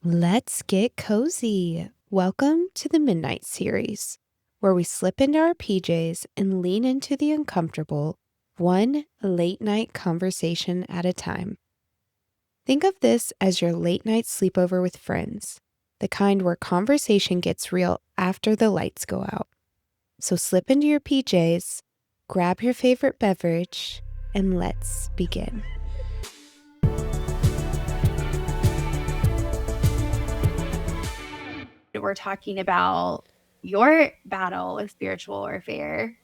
Let's get cozy. Welcome to the Midnight Series, where we slip into our PJs and lean into the uncomfortable, one late night conversation at a time. Think of this as your late night sleepover with friends, the kind where conversation gets real after the lights go out. So slip into your PJs, grab your favorite beverage, and let's begin. We're talking about your battle with spiritual warfare,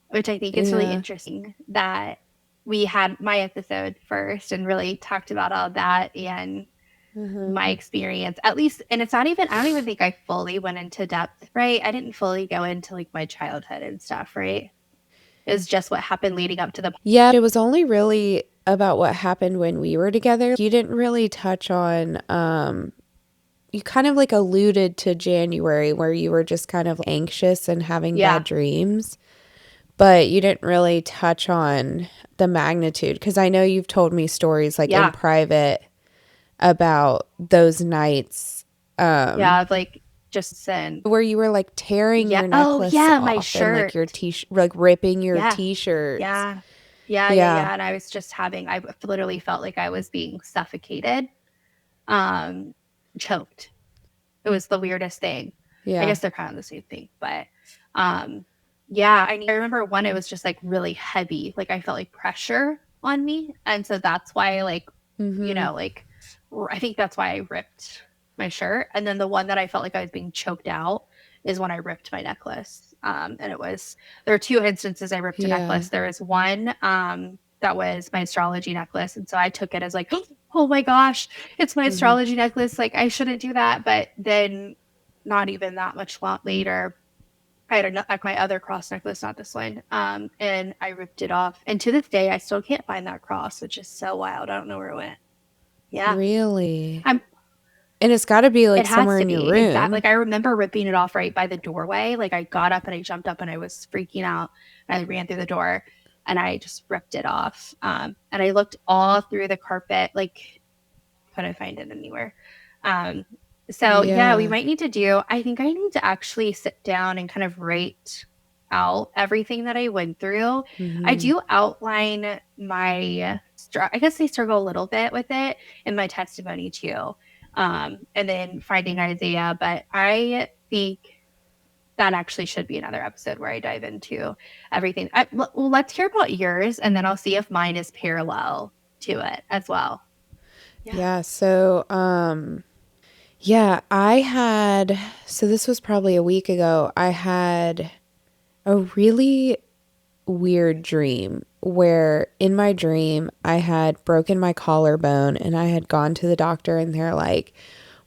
which I think is really interesting that we had my episode first and really talked about all that and my experience, at least. And it's not even, I don't even think I fully went into depth, right? I didn't fully go into like my childhood and stuff, right? It was just what happened leading up to the. Yeah, it was only really about what happened when we were together. You didn't really touch on, you kind of like alluded to January where you were just kind of anxious and having bad dreams, but you didn't really touch on the magnitude. Because I know you've told me stories like in private about those nights. Of like just sin. Where you were like tearing your necklace off my shirt. And like your t-shirt, like ripping your t-shirts. Yeah. And I was just I literally felt like I was being suffocated, choked. It was the weirdest thing. Yeah. I guess they're kind of the same thing, but I remember one, it was just like really heavy. Like I felt like pressure on me. And so that's why like, I think that's why I ripped my shirt. And then the one that I felt like I was being choked out is when I ripped my necklace. And there are two instances I ripped a necklace. There is one that was my astrology necklace. And so I took it as like, oh my gosh, it's my astrology necklace. Like I shouldn't do that. But then not even that much later, I had my other cross necklace, not this one. And I ripped it off. And to this day, I still can't find that cross, which is so wild. I don't know where it went. Yeah. Really? And it's got to be like somewhere in your room. Exactly. Like I remember ripping it off right by the doorway. Like I got up and I jumped up and I was freaking out. And I ran through the door and I just ripped it off. And I looked all through the carpet, like couldn't find it anywhere. We might need to I think I need to actually sit down and kind of write out everything that I went through. I do outline I guess I struggle a little bit with it in my testimony too. And then finding Isaiah, but I think that actually should be another episode where I dive into everything. Well, let's hear about yours, and then I'll see if mine is parallel to it as well. So this was probably a week ago. I had a really weird dream where in my dream I had broken my collarbone and I had gone to the doctor and they're like,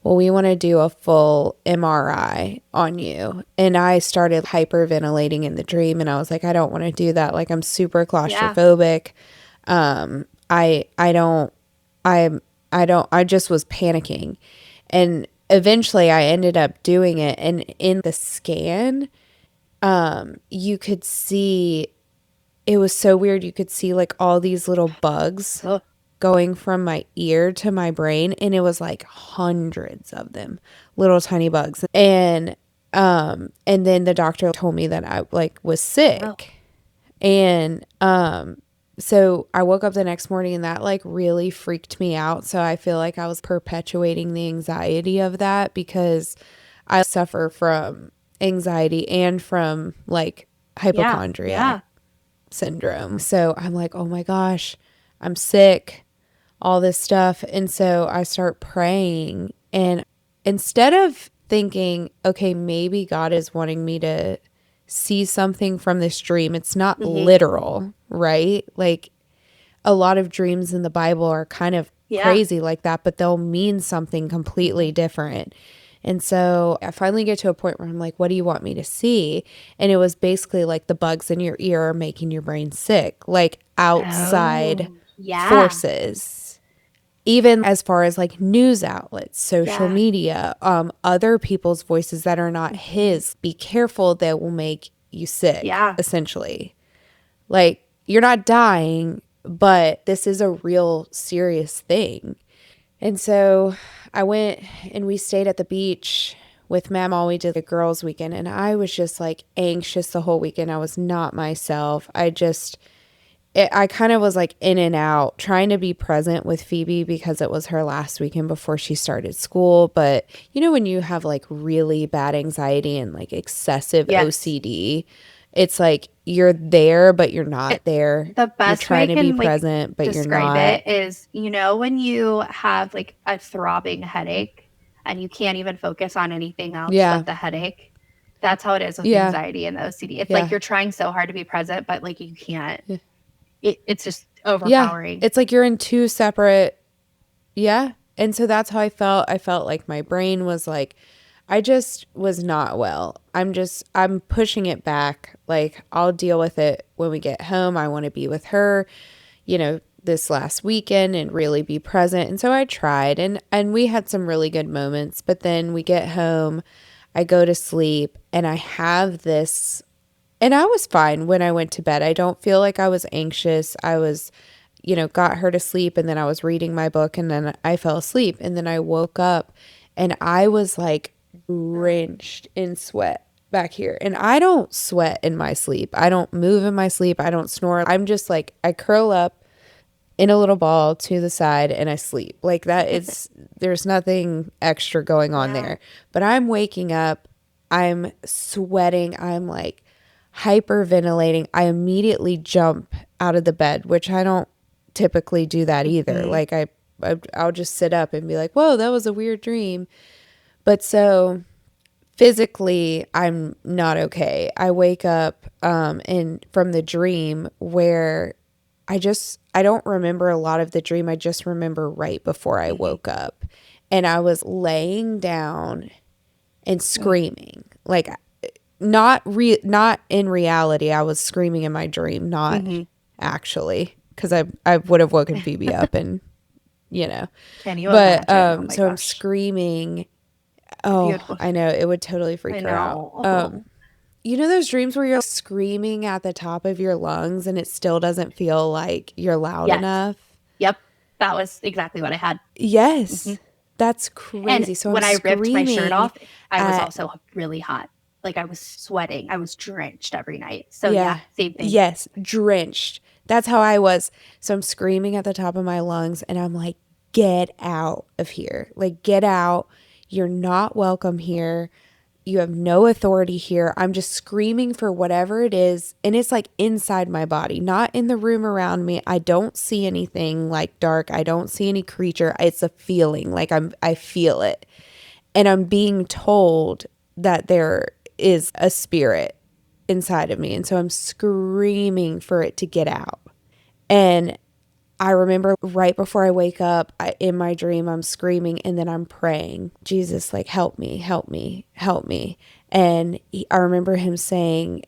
well, we want to do a full MRI on you. And I started hyperventilating in the dream and I was like, I don't want to do that. Like I'm super claustrophobic. I just was panicking. And eventually I ended up doing it. And in the scan, you could see, it was so weird. You could see like all these little bugs going from my ear to my brain. And it was like hundreds of them, little tiny bugs. And then the doctor told me that I like was sick. And, so I woke up the next morning and that like really freaked me out. So I feel like I was perpetuating the anxiety of that because I suffer from anxiety and from like hypochondria syndrome. So I'm like, oh my gosh, I'm sick, all this stuff. And so I start praying, and instead of thinking, okay, maybe God is wanting me to see something from this dream, it's not literal, right? Like a lot of dreams in the Bible are kind of crazy like that, but they'll mean something completely different. And so I finally get to a point where I'm like, what do you want me to see? And it was basically like the bugs in your ear are making your brain sick, like outside forces, even as far as like news outlets, social media, other people's voices that are not his. Be careful, that will make you sick, essentially. Like you're not dying, but this is a real serious thing. And so I went and we stayed at the beach with Mama. We did a girls' weekend, and I was just like anxious the whole weekend. I was not myself. I kind of was like in and out, trying to be present with Phoebe because it was her last weekend before she started school. But you know, when you have like really bad anxiety and like excessive OCD, it's like you're there, but you're not there. The best way I You're trying to be can like present, but you're describe not. it is, you know, when you have like a throbbing headache and you can't even focus on anything else Yeah. but the headache. That's how it is with Yeah. anxiety and the OCD. It's Yeah. like you're trying so hard to be present, but like you can't. Yeah. It's just Yeah. overpowering. It's like you're in two separate. Yeah. And so that's how I felt. I felt like my brain was like, I just was not well. I'm pushing it back. Like, I'll deal with it when we get home. I want to be with her, you know, this last weekend and really be present. And so I tried, and we had some really good moments. But then we get home, I go to sleep, and I have this, and I was fine when I went to bed. I don't feel like I was anxious. I was, you know, got her to sleep, and then I was reading my book, and then I fell asleep. And then I woke up and I was like drenched in sweat back here. And I don't sweat in my sleep. I don't move in my sleep. I don't snore. I'm just like, I curl up in a little ball to the side and I sleep. Like that is, there's nothing extra going on there. But I'm waking up, I'm sweating, I'm like hyperventilating. I immediately jump out of the bed, which I don't typically do that either. Like I'll just sit up and be like, whoa, that was a weird dream. But so physically, I'm not okay. I wake up and from the dream where I don't remember a lot of the dream. I just remember right before I woke up, and I was laying down and screaming. Like not in reality. I was screaming in my dream, not actually, because I would have woken Phoebe up and you know. Can you But imagine? Oh my so I'm gosh. screaming. Oh, Beautiful. I know. It would totally freak her out. You know those dreams where you're screaming at the top of your lungs and it still doesn't feel like you're loud enough? Yep. That was exactly what I had. Yes. That's And crazy. So when I'm I ripped my shirt screaming off, I was at, also really hot. Like I was sweating. I was drenched every night. So yeah. same thing. Yes, drenched. That's how I was. So I'm screaming at the top of my lungs and I'm like, get out of here. Like, get out. You're not welcome here. You have no authority here. I'm just screaming for whatever it is. And it's like inside my body, not in the room around me. I don't see anything like dark. I don't see any creature. It's a feeling like I feel it. And I'm being told that there is a spirit inside of me. And so I'm screaming for it to get out. And I remember right before I wake up, in my dream, I'm screaming and then I'm praying, Jesus, like, help me, help me, help me. And I remember him saying,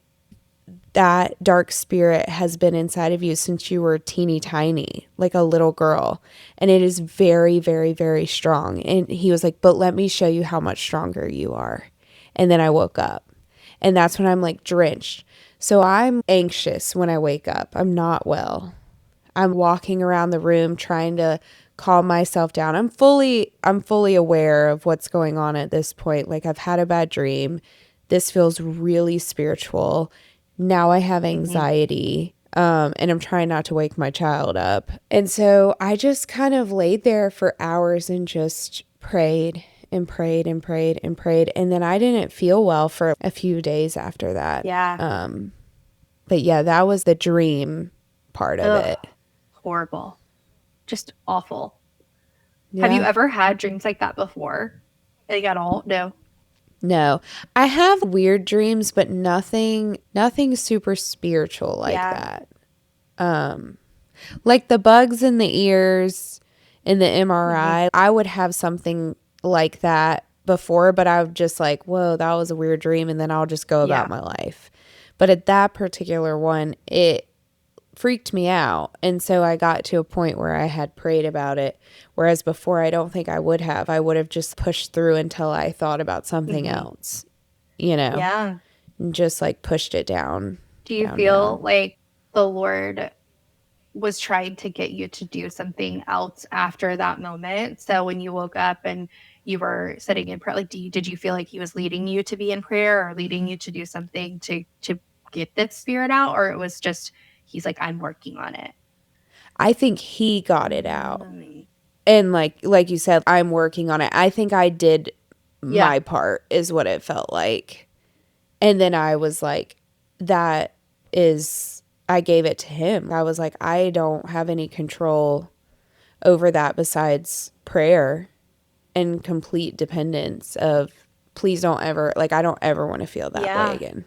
that dark spirit has been inside of you since you were teeny tiny, like a little girl. And it is very, very, very strong. And he was like, but let me show you how much stronger you are. And then I woke up. And that's when I'm like drenched. So I'm anxious when I wake up. I'm not well. I'm walking around the room trying to calm myself down. I'm fully aware of what's going on at this point. Like I've had a bad dream. This feels really spiritual. Now I have anxiety. And I'm trying not to wake my child up. And so I just kind of laid there for hours and just prayed and prayed and prayed and prayed. And then I didn't feel well for a few days after that. Yeah. But yeah, that was the dream part of it. Horrible. Just awful. Yeah. Have you ever had dreams like that before? Like at all? No. No. I have weird dreams, but nothing super spiritual like that. Like the bugs in the ears in the MRI, I would have something like that before, but I would just like, whoa, that was a weird dream, and then I'll just go about my life. But at that particular one, it freaked me out. And so I got to a point where I had prayed about it. Whereas before, I don't think I would have. I would have just pushed through until I thought about something else, you know? Yeah. And just like pushed it down. Do you feel like the Lord was trying to get you to do something else after that moment. So when you woke up and you were sitting in prayer, like, did you feel like he was leading you to be in prayer or leading you to do something to get that spirit out? Or it was just, he's like, I'm working on it? I think he got it out. And like you said, I'm working on it. I think I did my part is what it felt like. And then I was like, that is, I gave it to him. I was like, I don't have any control over that besides prayer and complete dependence of, please don't ever, like, I don't ever want to feel that way again.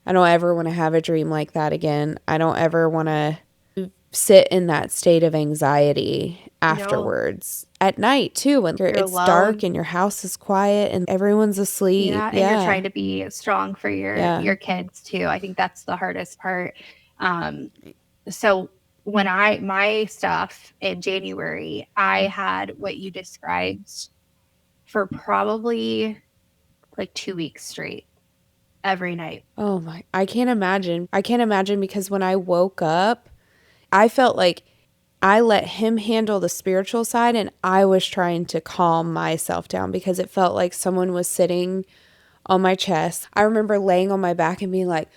I don't ever want to have a dream like that again. I don't ever want to sit in that state of anxiety afterwards. At night too, when it's alone, dark and your house is quiet and everyone's asleep. And you're trying to be strong for your kids too. I think that's the hardest part. So when my stuff in January, I had what you described for probably like 2 weeks straight, every night. Oh my, I can't imagine. I can't imagine, because when I woke up, I felt like I let him handle the spiritual side and I was trying to calm myself down, because it felt like someone was sitting on my chest. I remember laying on my back and being like,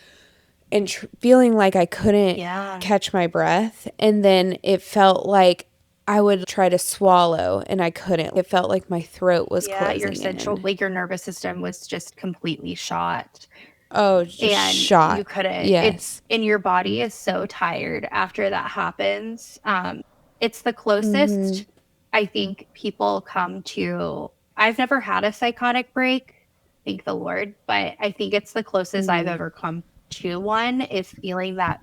and feeling like I couldn't catch my breath. And then it felt like I would try to swallow and I couldn't. It felt like my throat was closing your central, like your nervous system was just completely shot. Oh, just shot. You couldn't. Yes. And your body is so tired after that happens. It's the closest I think people come to. I've never had a psychotic break, thank the Lord, but I think it's the closest I've ever come to one, is feeling that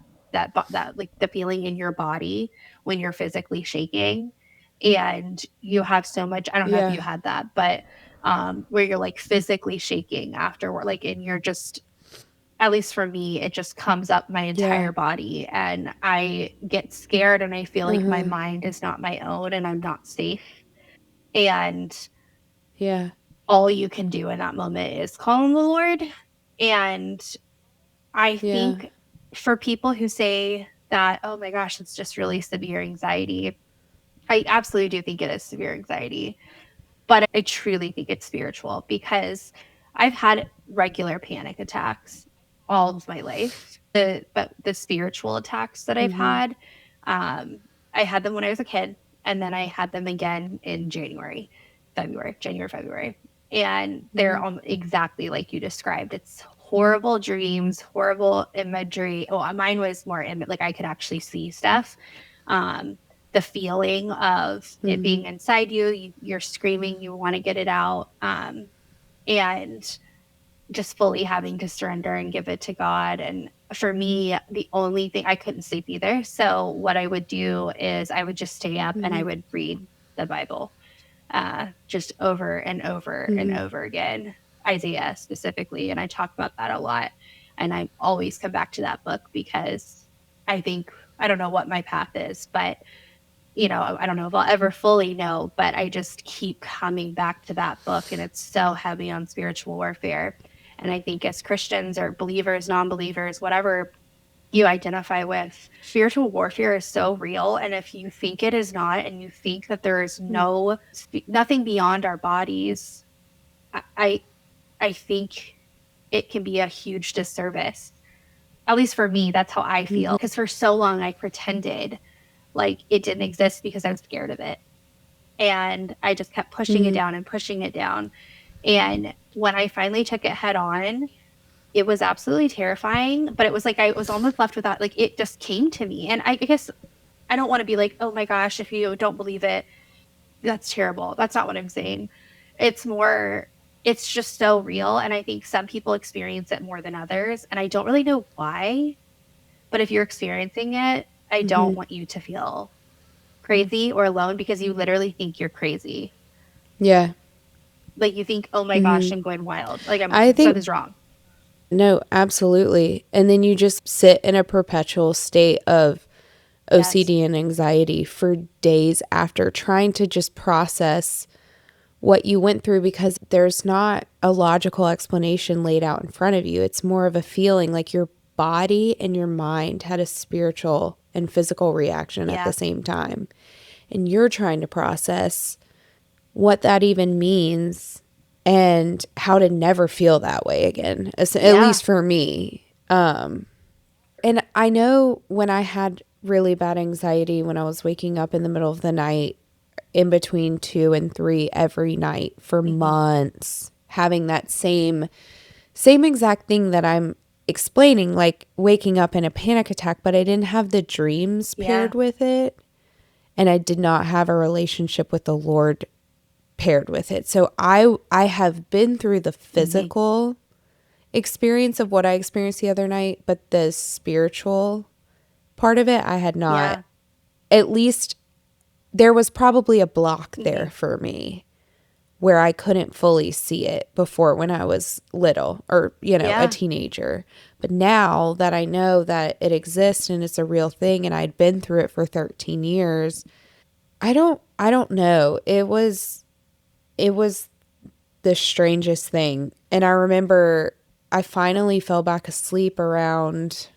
like the feeling in your body when you're physically shaking and you have so much, I don't know if you had that, but where you're like physically shaking afterward, like, and you're just, at least for me, it just comes up my entire body and I get scared and I feel like my mind is not my own and I'm not safe. And all you can do in that moment is call on the Lord. And I think for people who say that, oh my gosh, it's just really severe anxiety, I absolutely do think it is severe anxiety. But I truly think it's spiritual, because I've had regular panic attacks all of my life. But the spiritual attacks that I've had, I had them when I was a kid, and then I had them again in January, February. And they're exactly like you described. It's horrible dreams, horrible imagery. Oh, mine was more like I could actually see stuff. The feeling of it being inside you, you're screaming, you want to get it out, and just fully having to surrender and give it to God. And for me, the only thing, I couldn't sleep either. So what I would do is I would just stay up and I would read the Bible, just over and over and over again, Isaiah specifically. And I talk about that a lot. And I always come back to that book, because I think, I don't know what my path is, but I don't know if I'll ever fully know, but I just keep coming back to that book, and it's so heavy on spiritual warfare. And I think as Christians or believers, non-believers, whatever you identify with, spiritual warfare is so real. And if you think it is not, and you think that there is nothing beyond our bodies, I think it can be a huge disservice. At least for me, that's how I feel. Because for so long I pretended like it didn't exist because I was scared of it. And I just kept pushing it down and pushing it down. And when I finally took it head on, it was absolutely terrifying, but it was like I was almost left without, like, it just came to me. And I guess I don't want to be like, oh my gosh, if you don't believe it, that's terrible. That's not what I'm saying. It's more, it's just so real. And I think some people experience it more than others. And I don't really know why, but if you're experiencing it, I don't want you to feel crazy or alone, because you literally think you're crazy. Yeah. Like you think, oh my gosh, I'm going wild. Like I think something's wrong. No, absolutely. And then you just sit in a perpetual state of OCD and anxiety for days after, trying to just process what you went through, because there's not a logical explanation laid out in front of you. It's more of a feeling, like your body and your mind had a spiritual and physical reaction at the same time. And you're trying to process what that even means and how to never feel that way again, at least for me. And I know when I had really bad anxiety, when I was waking up in the middle of the night, in between 2 and 3 every night for months, having that same exact thing that I'm explaining, like waking up in a panic attack, but I didn't have the dreams paired with it. And I did not have a relationship with the Lord paired with it. So I have been through the physical experience of what I experienced the other night, but the spiritual part of it, I had not. At least there was probably a block there for me where I couldn't fully see it before when I was little or, a teenager. But now that I know that it exists and it's a real thing and I'd been through it for 13 years, I don't know. It was the strangest thing. And I remember I finally fell back asleep around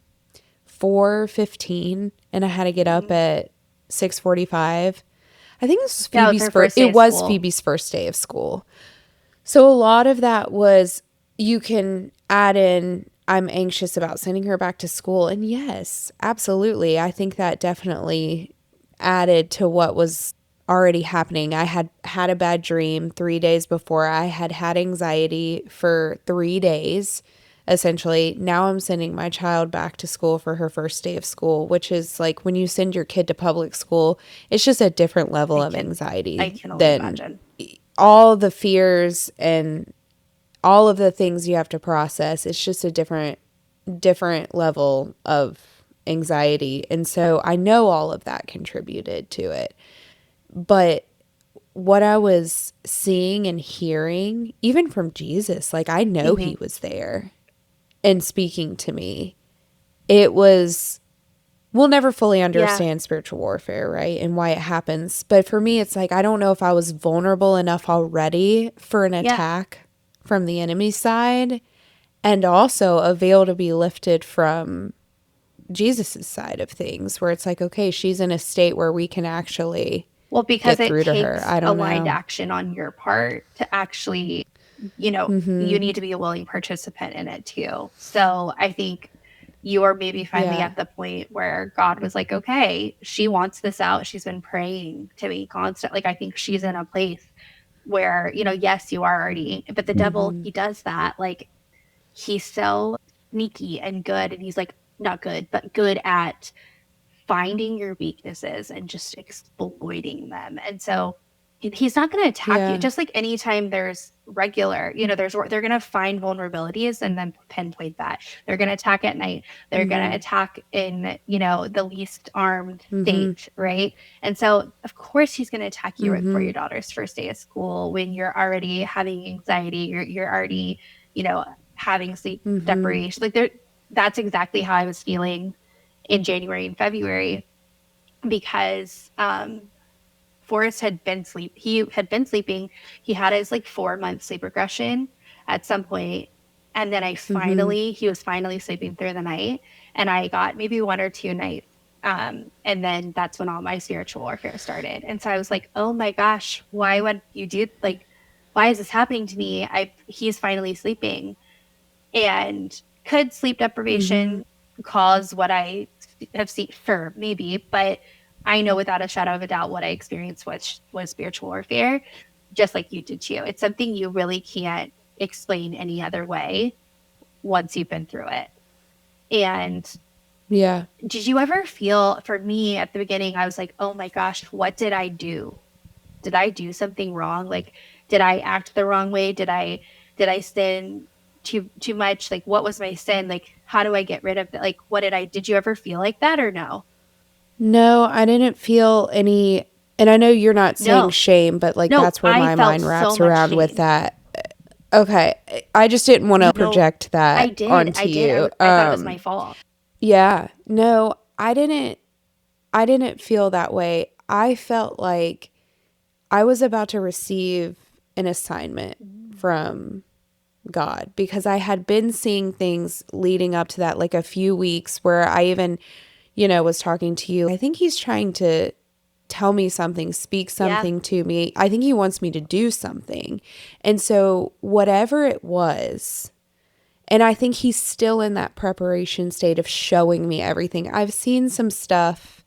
4:15 and I had to get up at 6:45. I think this was Phoebe's Phoebe's first day of school. So a lot of that was, you can add in, I'm anxious about sending her back to school. And yes, absolutely. I think that definitely added to what was already happening. I had had a bad dream 3 days before. I had had anxiety for 3 days. Essentially, now I'm sending my child back to school for her first day of school, which is like when you send your kid to public school, it's just a different level of anxiety. I can only imagine. All the fears and all of the things you have to process. It's just a different level of anxiety. And so I know all of that contributed to it. But what I was seeing and hearing, even from Jesus, like I know he was there and speaking to me. It was, we'll never fully understand spiritual warfare, right? And why it happens. But for me, it's like, I don't know if I was vulnerable enough already for an attack from the enemy side, and also a veil to be lifted from Jesus's side of things, where it's like, okay, she's in a state where we can actually because get through it to takes her. I don't aligned know. action on your part to actually, you need to be a willing participant in it too. So I think you are maybe finally at the point where God was like, okay, she wants this out. She's been praying to me constantly. Like, I think she's in a place where, yes, you are already, but the devil, he does that. Like, he's so sneaky and good. And he's like, not good, but good at finding your weaknesses and just exploiting them. And so he's not going to attack you. Just like anytime there's regular, they're going to find vulnerabilities and then pinpoint that. They're going to attack at night. They're going to attack in, the least armed state, right? And so, of course, he's going to attack you for your daughter's first day of school when you're already having anxiety. You're already, having sleep deprivation. Like, that's exactly how I was feeling in January and February, because Forrest had been sleeping. He had his 4-month sleep regression at some point, and then he was finally sleeping through the night, and I got maybe 1 or 2 nights, and then that's when all my spiritual warfare started. And so I was like, oh my gosh, why would you do, why is this happening to me? He's finally sleeping. And could sleep deprivation cause what I have seen? Sure, maybe, but I know without a shadow of a doubt what I experienced was spiritual warfare, just like you did too. It's something you really can't explain any other way once you've been through it. And did you ever feel, for me at the beginning, I was like, oh my gosh, what did I do? Did I do something wrong? Like, did I act the wrong way? Did I sin too much? Like, what was my sin? Like, how do I get rid of it? Like, did you ever feel like that or no? No, I didn't feel any, and I know you're not saying shame, but that's where my mind wraps around with that. Okay. I just didn't want to project that onto you. I thought it was my fault. Yeah. No, I didn't feel that way. I felt like I was about to receive an assignment from God, because I had been seeing things leading up to that, like a few weeks where I even, was talking to you, I think he's trying to tell me something, speak something to me. I think he wants me to do something. And so whatever it was, and I think he's still in that preparation state of showing me everything. I've seen some stuff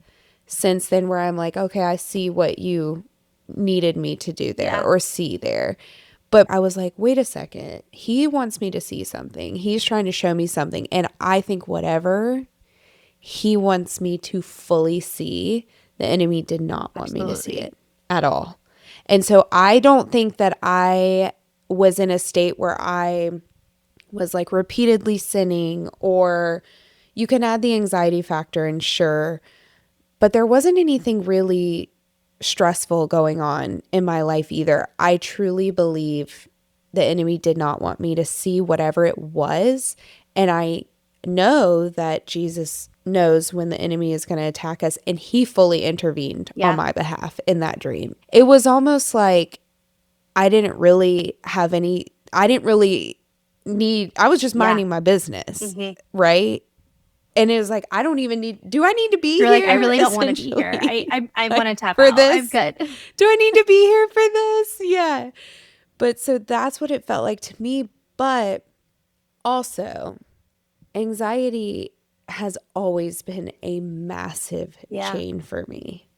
since then where I'm like, okay, I see what you needed me to do there or see there. But I was like, wait a second. He wants me to see something. He's trying to show me something. And I think whatever he wants me to fully see, the enemy did not want me to see it at all. And so I don't think that I was in a state where I was like repeatedly sinning, or you can add the anxiety factor and sure, but there wasn't anything really stressful going on in my life either. I truly believe the enemy did not want me to see whatever it was. And I know that Jesus knows when the enemy is going to attack us, and he fully intervened on my behalf in that dream. It was almost like I didn't really need, I was just minding my business, right? And it was like, I don't even need, do I need to be You're here? Like, I really don't want to be here. I want to tap for out. This? I'm good. Do I need to be here for this? Yeah. But so that's what it felt like to me. But also, anxiety has always been a massive chain for me.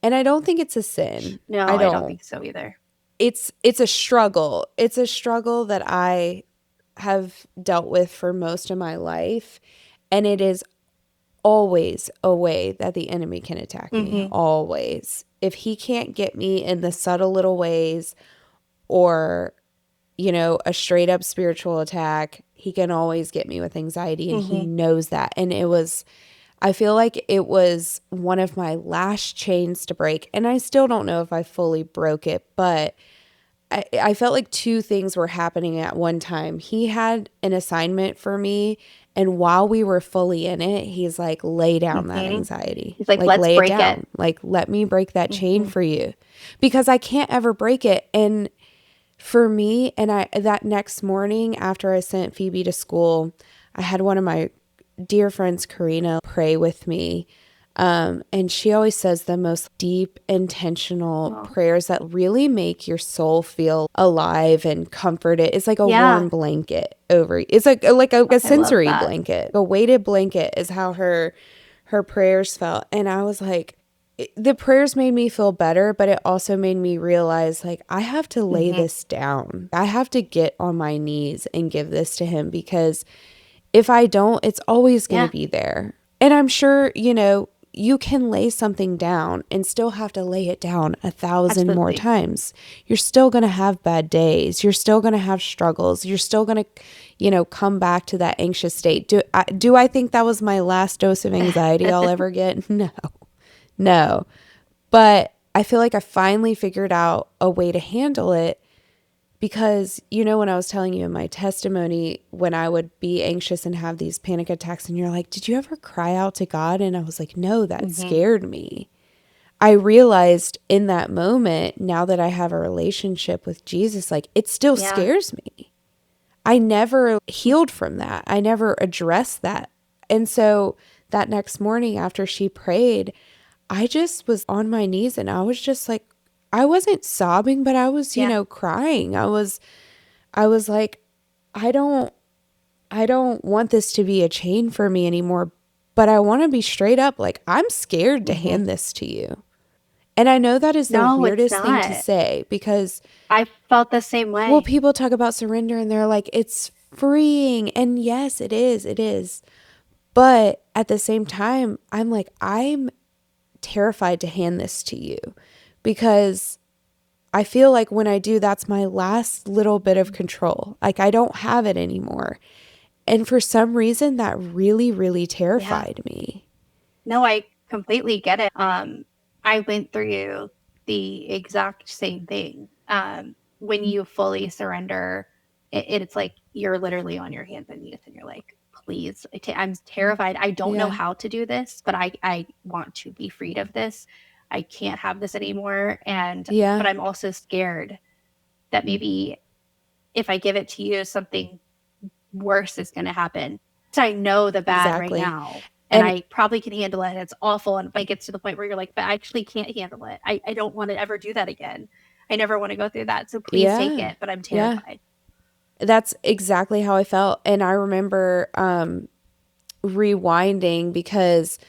And I don't think it's a sin. No, I don't think so either. It's a struggle. It's a struggle that I have dealt with for most of my life. And it is always a way that the enemy can attack me. Always. If he can't get me in the subtle little ways or, a straight up spiritual attack, he can always get me with anxiety, and he knows that. And I feel like it was one of my last chains to break. And I still don't know if I fully broke it, but I felt like two things were happening at one time. He had an assignment for me, and while we were fully in it, he's like, lay down that anxiety. He's like, let's lay break it down. it. Like, let me break that chain for you, because I can't ever break it. And for me, and that next morning after I sent Phoebe to school, I had one of my dear friends, Karina, pray with me. And she always says the most deep, intentional prayers that really make your soul feel alive and comforted. It's like a warm blanket over you. It's like a sensory blanket. A weighted blanket is how her prayers felt. And I was like, the prayers made me feel better, but it also made me realize, like, I have to lay this down. I have to get on my knees and give this to him, because if I don't, it's always going to be there. And I'm sure, you can lay something down and still have to lay it down 1,000 more times. You're still going to have bad days. You're still going to have struggles. You're still going to, come back to that anxious state. Do I think that was my last dose of anxiety I'll ever get? No. But I feel like I finally figured out a way to handle it, because, when I was telling you in my testimony, when I would be anxious and have these panic attacks, and you're like, did you ever cry out to God? And I was like, no, that scared me. I realized in that moment, now that I have a relationship with Jesus, like, it still scares me. I never healed from that. I never addressed that. And so that next morning after she prayed, I just was on my knees, and I was just like, I wasn't sobbing, but I was, crying. I was like, I don't want this to be a chain for me anymore, but I want to be straight up. Like, I'm scared to hand this to you. And I know that is the weirdest thing to say, because I felt the same way. Well, people talk about surrender and they're like, it's freeing. And yes, it is. But at the same time, I'm like, I'm terrified to hand this to you, because I feel like when I do, that's my last little bit of control. Like, I don't have it anymore. And for some reason, that really, really terrified me. No, I completely get it. I went through the exact same thing. When you fully surrender, it's like you're literally on your hands and knees, and you're like, please, I'm terrified. I don't know how to do this, but I want to be freed of this. I can't have this anymore. But I'm also scared that maybe if I give it to you, something worse is going to happen. So I know the bad right now. and I probably can handle it. It's awful. And it gets to the point where you're like, but I actually can't handle it. I don't want to ever do that again. I never want to go through that. So please take it. But I'm terrified. That's exactly how I felt. And I remember rewinding, because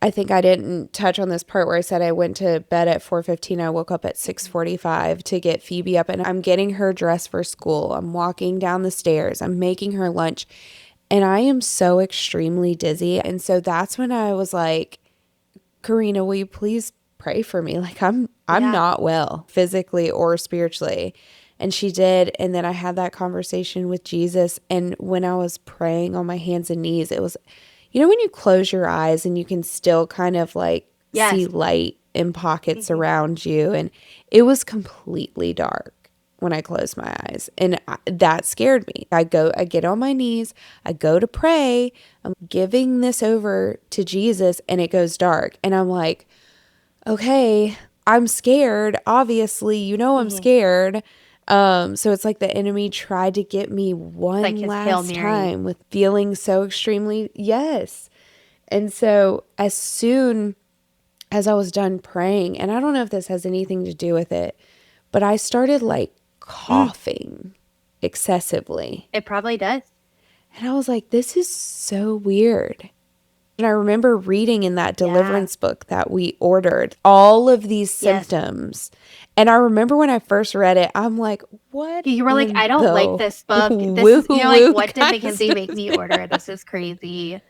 I think I didn't touch on this part where I said I went to bed at 4:15. I woke up at 6:45 to get Phoebe up, and I'm getting her dressed for school. I'm walking down the stairs. I'm making her lunch, and I am so extremely dizzy. And so that's when I was like, Karina, will you please pray for me? Like I'm not well physically or spiritually. And she did. And then I had that conversation with Jesus. And when I was praying on my hands and knees, it was, when you close your eyes and you can still kind of like see light in pockets around you. And it was completely dark when I closed my eyes. And that scared me. I get on my knees, I go to pray, I'm giving this over to Jesus, and it goes dark. And I'm like, okay, I'm scared. Obviously, I'm scared. So it's like the enemy tried to get me one last time with feeling so extremely, yes. And so as soon as I was done praying, and I don't know if this has anything to do with it, but I started like coughing excessively. It probably does. And I was like, this is so weird. And I remember reading in that deliverance book that we ordered all of these symptoms. And I remember when I first read it, I'm like, what? You were like, I don't like this book. You're like, what did McKenzie make me order? This is crazy.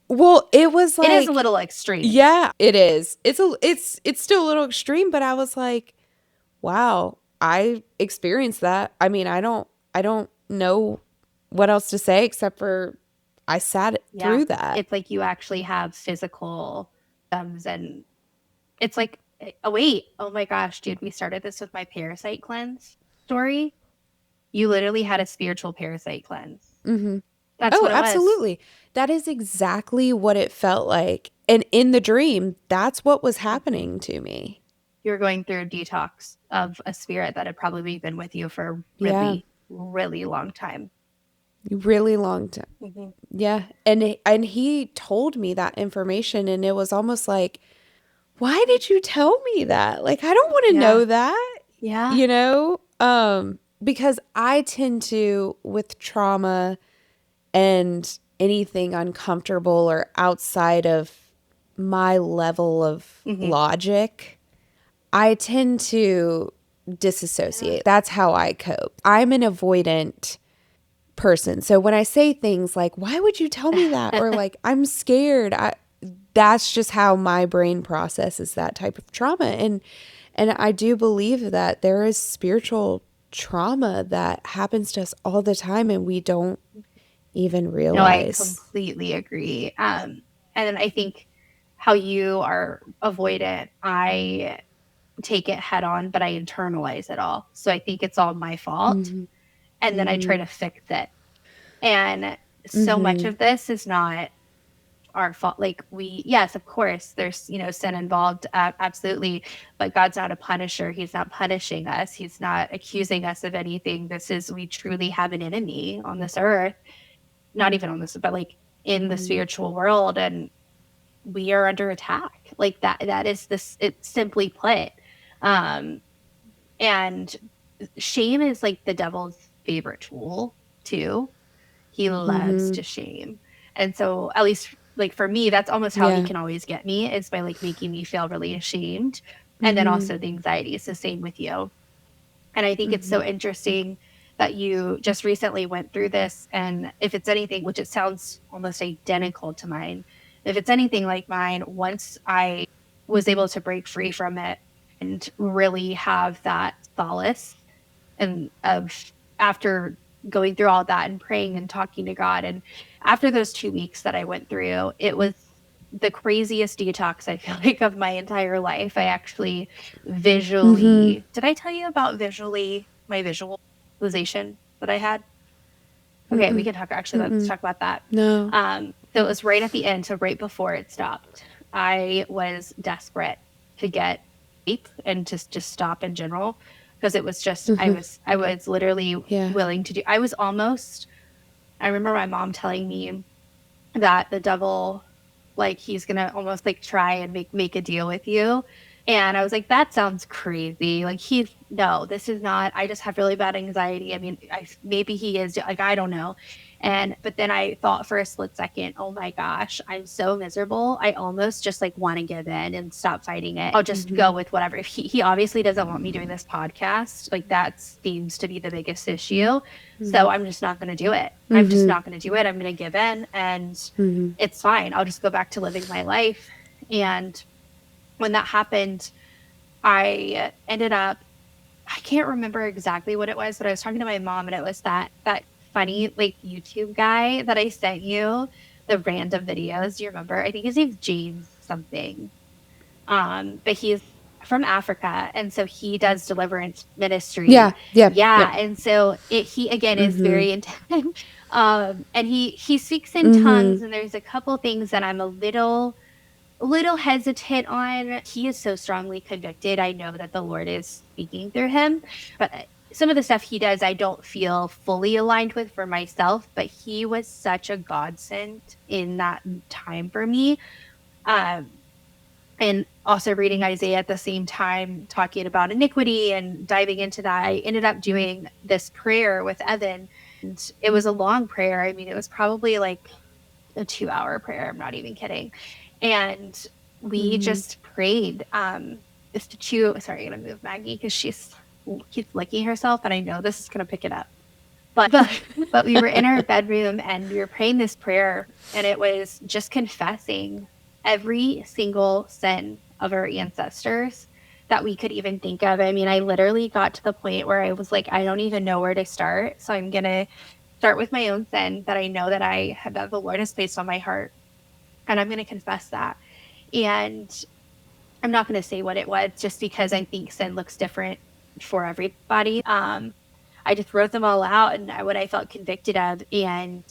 Well, it was like, it is a little extreme. Yeah, it is. It's still a little extreme, but I was like, wow, I experienced that. I mean, I don't know what else to say except for I sat through that. It's like you actually have physical and it's like, oh my gosh, dude, we started this with my parasite cleanse story. You literally had a spiritual parasite cleanse. Mm-hmm. That's what it absolutely was. That is exactly what it felt like. And in the dream, that's what was happening to me. You were going through a detox of a spirit that had probably been with you for a really, really long time. Really long time. Mm-hmm. Yeah. And he told me that information, and it was almost like, why did you tell me that? Like, I don't want to know that. Yeah. Because I tend to, with trauma and anything uncomfortable or outside of my level of logic, I tend to disassociate. That's how I cope. I'm an avoidant person. So when I say things like, why would you tell me that? Or like, I'm scared. That's just how my brain processes that type of trauma. And I do believe that there is spiritual trauma that happens to us all the time, and we don't even realize. No, I completely agree. And I think how you are avoidant, I take it head on, but I internalize it all. So I think it's all my fault. Mm-hmm. And then I try to fix it. And so much of this is not our fault. Like yes, of course, there's, sin involved. Absolutely. But God's not a punisher. He's not punishing us. He's not accusing us of anything. We truly have an enemy on this earth, not even on this, but like in the spiritual world. And we are under attack. Like that is this, it's simply put. And shame is like the devil's favorite tool too. He loves to shame. And so at least like for me, that's almost how he can always get me, is by like making me feel really ashamed. And then also the anxiety is the same with you. And I think it's so interesting that you just recently went through this. And if it's anything, which it sounds almost identical to mine, if it's anything like mine, once I was able to break free from it and really have that solace and after going through all that and praying and talking to God. And after those 2 weeks that I went through, it was the craziest detox, I feel like, of my entire life. I actually visually, did I tell you about my visualization that I had? Okay, we can talk, actually, let's talk about that. No. So it was right at the end, so right before it stopped. I was desperate to get sleep and to just stop in general. Because it was just, I was literally willing to do, I remember my mom telling me that the devil, like, he's gonna almost like try and make a deal with you. And I was like, that sounds crazy. Like, no, this is not. I just have really bad anxiety. I mean, maybe he is, like, I don't know. But then I thought for a split second, oh my gosh, I'm so miserable. I almost just like want to give in and stop fighting it. I'll just go with whatever. If he obviously doesn't want me doing this podcast, like, that seems to be the biggest issue. So I'm just not going to do it. I'm just not going to do it. I'm going to give in, and it's fine. I'll just go back to living my life. And when that happened, I ended up, I can't remember exactly what it was, but I was talking to my mom, and it was that funny like YouTube guy that I sent you, the random videos. Do you remember? I think his name's James something. But he's from Africa, and so he does deliverance ministry. Yeah. And so he again is very intense. And he speaks in tongues, and there's a couple things that I'm a little hesitant on. He is so strongly convicted. I know that the Lord is speaking through him, but some of the stuff he does, I don't feel fully aligned with for myself. But he was such a godsend in that time for me. And also reading Isaiah at the same time, talking about iniquity and diving into that. I ended up doing this prayer with Evan, and it was a long prayer. I mean, it was probably like a 2-hour prayer. I'm not even kidding. And we just prayed. Sorry, I'm going to move Maggie because she keeps licking herself, and I know this is going to pick it up. But we were in our bedroom, and we were praying this prayer, and it was just confessing every single sin of our ancestors that we could even think of. I mean, I literally got to the point where I was like, I don't even know where to start. So I'm going to start with my own sin that I know that the Lord has placed on my heart. And I'm going to confess that. And I'm not going to say what it was, just because I think sin looks different for everybody. I just wrote them all out and what I felt convicted of. And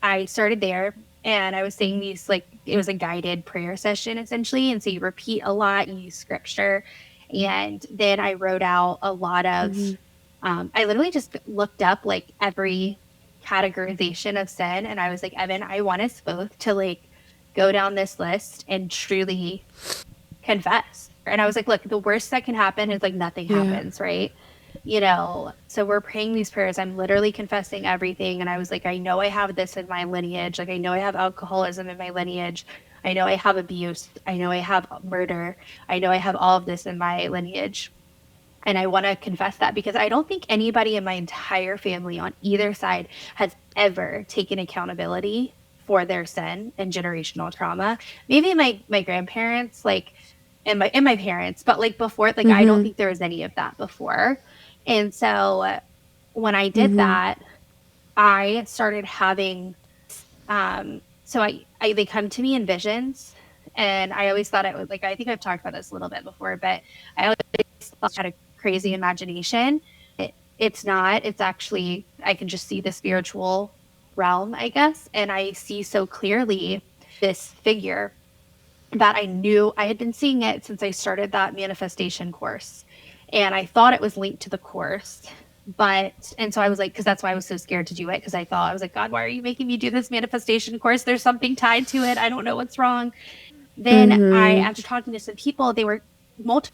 I started there, and I was saying these, like, it was a guided prayer session essentially. And so you repeat a lot, you use scripture. And then I wrote out a lot of, I literally just looked up like every categorization of sin. And I was like, Evan, I want us both to like go down this list and truly confess. And I was like, look, the worst that can happen is like nothing happens, right? So we're praying these prayers. I'm literally confessing everything. And I was like, I know I have this in my lineage. Like, I know I have alcoholism in my lineage. I know I have abuse. I know I have murder. I know I have all of this in my lineage. And I want to confess that, because I don't think anybody in my entire family on either side has ever taken accountability for their sin and generational trauma. Maybe my grandparents, like, and my parents, but like before, like, I don't think there was any of that before. And so when I did that, I started having, they come to me in visions, and I always thought it was like, I think I've talked about this a little bit before, but I always thought I had a crazy imagination. It's not, it's actually, I can just see the spiritual realm, I guess. And I see so clearly this figure that I knew I had been seeing it since I started that manifestation course. And I thought it was linked to the course. And so I was like, because that's why I was so scared to do it. Because I was like, God, why are you making me do this manifestation course? There's something tied to it. I don't know what's wrong. Then after talking to some people, they were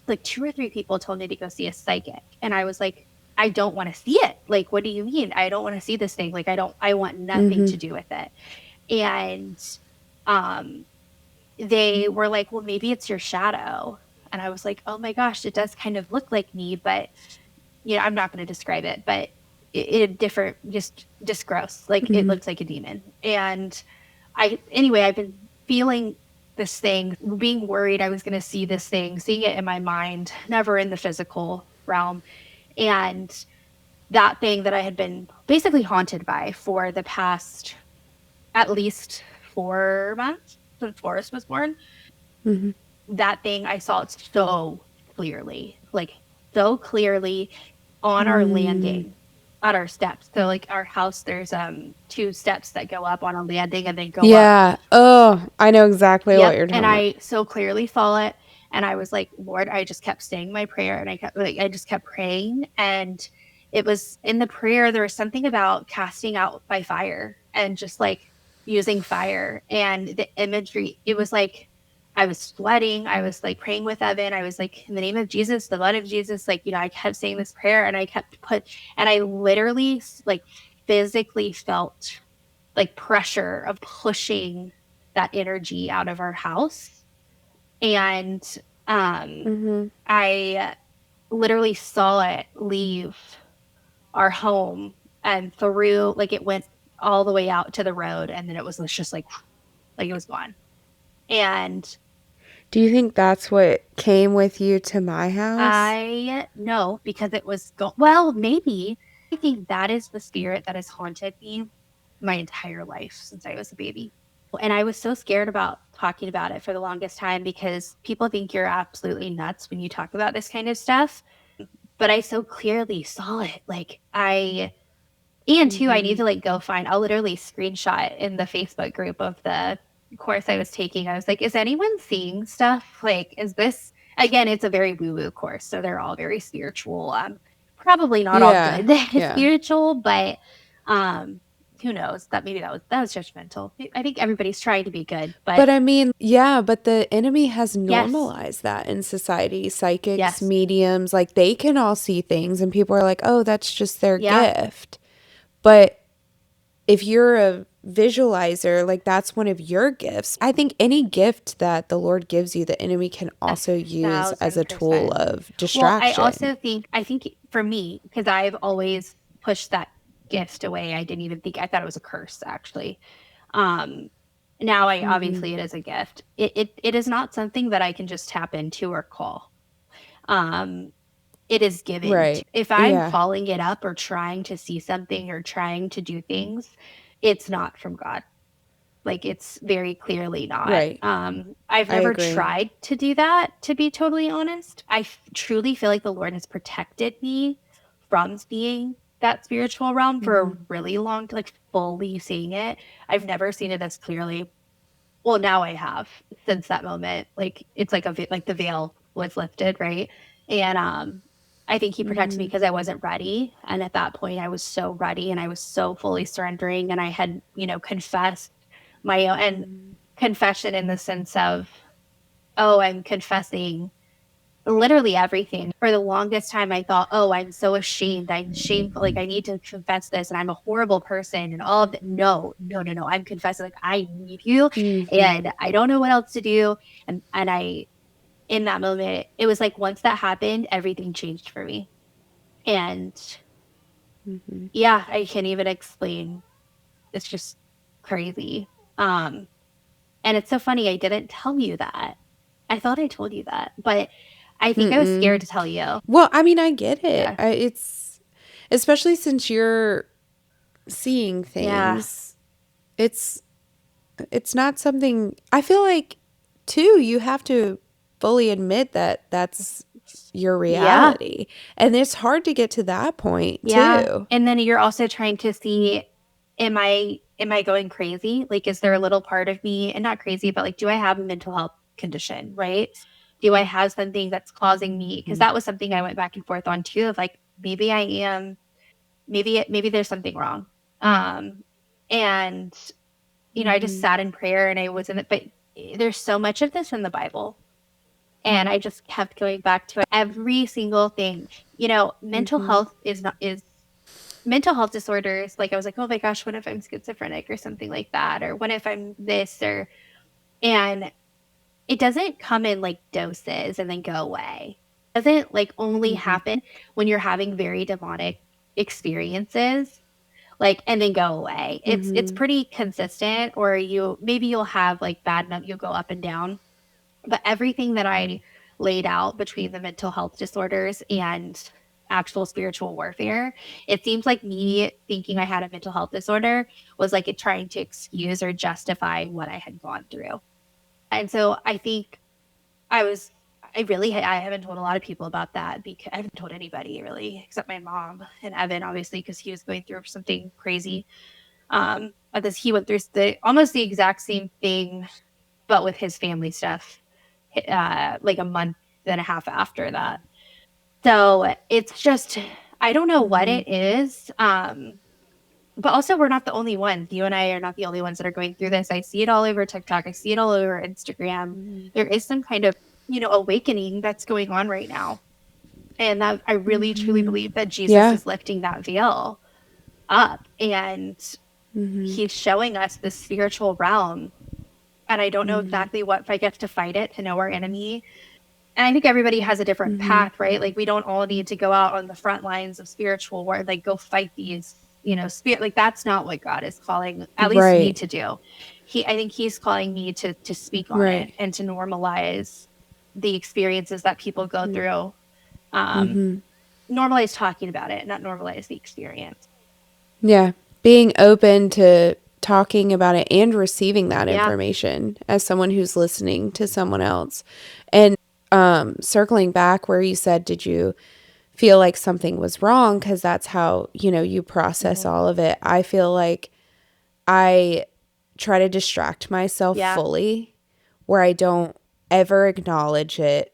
like 2 or 3 people told me to go see a psychic. And I was like, I don't want to see it. Like, what do you mean? I don't want to see this thing. Like, I want nothing to do with it. And, they were like, well, maybe it's your shadow. And I was like, oh my gosh, it does kind of look like me, but I'm not going to describe it, but it different, just gross. Like, it looks like a demon. And I've been feeling this thing, being worried I was going to see this thing, seeing it in my mind, never in the physical realm. And that thing that I had been basically haunted by for the past at least 4 months since Forrest was born, that thing, I saw it so clearly, on our landing, at our steps. So like our house, there's 2 steps that go up on a landing and then go up. Yeah. Oh, I know exactly what you're talking and about. I so clearly saw it, and I was like, Lord, I just kept saying my prayer, and I just kept praying. And it was in the prayer, there was something about casting out by fire, and just like using fire, and the imagery, it was like I was sweating. I was like praying with Evan. I was like, in the name of Jesus, the blood of Jesus, like, I kept saying this prayer, and I literally like physically felt like pressure of pushing that energy out of our house. And I literally saw it leave our home and through, like, it went all the way out to the road, and then it was just like it was gone. And do you think that's what came with you to my house? I know, because it was well, maybe. I think that is the spirit that has haunted me my entire life since I was a baby. And I was so scared about talking about it for the longest time, because people think you're absolutely nuts when you talk about this kind of stuff. But I so clearly saw it. Like, and two, I need to like go find, I'll literally screenshot in the Facebook group of the course I was taking. I was like, is anyone seeing stuff? Like, is this, again, it's a very woo woo course. So they're all very spiritual. Probably not all good spiritual, but who knows? That maybe that was judgmental. I think everybody's trying to be good, but I mean, yeah, but the enemy has normalized that in society. Psychics, mediums, like they can all see things, and people are like, oh, that's just their gift. But if you're a visualizer, like that's one of your gifts. I think any gift that the Lord gives you, the enemy can also use as a tool of distraction. Well, I think for me, because I've always pushed that gift away, I thought it was a curse, actually. Now obviously it is a gift. It is not something that I can just tap into or call. It is given. Right. If I'm following it up or trying to see something or trying to do things, it's not from God. Like, it's very clearly not. Right. I've never tried to do that, to be totally honest. I truly feel like the Lord has protected me from seeing that spiritual realm for a really long time, like fully seeing it. I've never seen it as clearly. Well, now I have, since that moment. Like, it's like like the veil was lifted, right? And I think he protected me because I wasn't ready. And at that point, I was so ready, and I was so fully surrendering, and I had, confessed my own, and confession in the sense of, oh, I'm confessing literally everything. For the longest time, I thought, oh, I'm so ashamed. I'm shameful. Like, I need to confess this, and I'm a horrible person, and all of that. No. I'm confessing, like, I need you, and I don't know what else to do. And I, in that moment, it was like, once that happened, everything changed for me. And I can't even explain. It's just crazy. And it's so funny, I didn't tell you that. I thought I told you that, but I think I was scared to tell you. Well, I mean, I get it. It's, especially since you're seeing things. It's not something, I feel like, too, you have to fully admit that that's your reality. And it's hard to get to that point, too. And then you're also trying to see, am I going crazy? Like, is there a little part of me, and not crazy, but like, do I have a mental health condition, right? Do I have something that's causing me? Because that was something I went back and forth on too, of like, maybe I am, maybe there's something wrong. And, I just sat in prayer, and I was in it, but there's so much of this in the Bible. And I just kept going back to it. Every single thing, mental health mental health disorders. Like, I was like, oh my gosh, what if I'm schizophrenic or something like that? Or what if I'm this, and it doesn't come in like doses and then go away. It doesn't like only happen when you're having very demonic experiences, like, and then go away. It's pretty consistent, or you'll have like you'll go up and down. But everything that I laid out between the mental health disorders and actual spiritual warfare, it seems like me thinking I had a mental health disorder was like it trying to excuse or justify what I had gone through. And so I think I haven't told a lot of people about that, because I haven't told anybody really, except my mom and Evan, obviously, because he was going through something crazy. Because he went through almost the exact same thing, but with his family stuff, like a month and a half after that. So it's just, I don't know what it is. but also we're not the only ones. You and I are not the only ones that are going through this. I see it all over TikTok. I see it all over Instagram. Mm-hmm. There is some kind of, awakening that's going on right now. And that I really truly Mm-hmm. believe that Jesus Yeah. is lifting that veil up, and Mm-hmm. he's showing us the spiritual realm. And I don't know Mm-hmm. exactly what fight gets to fight it, to know our enemy. And I think everybody has a different Mm-hmm. path, right? Like we don't all need to go out on the front lines of spiritual war, like go fight these, spirit. Like that's not what God is calling, at least me Right. to do. I think he's calling me to speak on it Right. and to normalize the experiences that people go through. Mm-hmm. Normalize talking about it, not normalize the experience. Yeah. Being open to talking about it and receiving that Yeah. information as someone who's listening to someone else. And circling back where you said, did you feel like something was wrong? Because that's how, you process all of it. I feel like I try to distract myself Yeah. fully where I don't ever acknowledge it.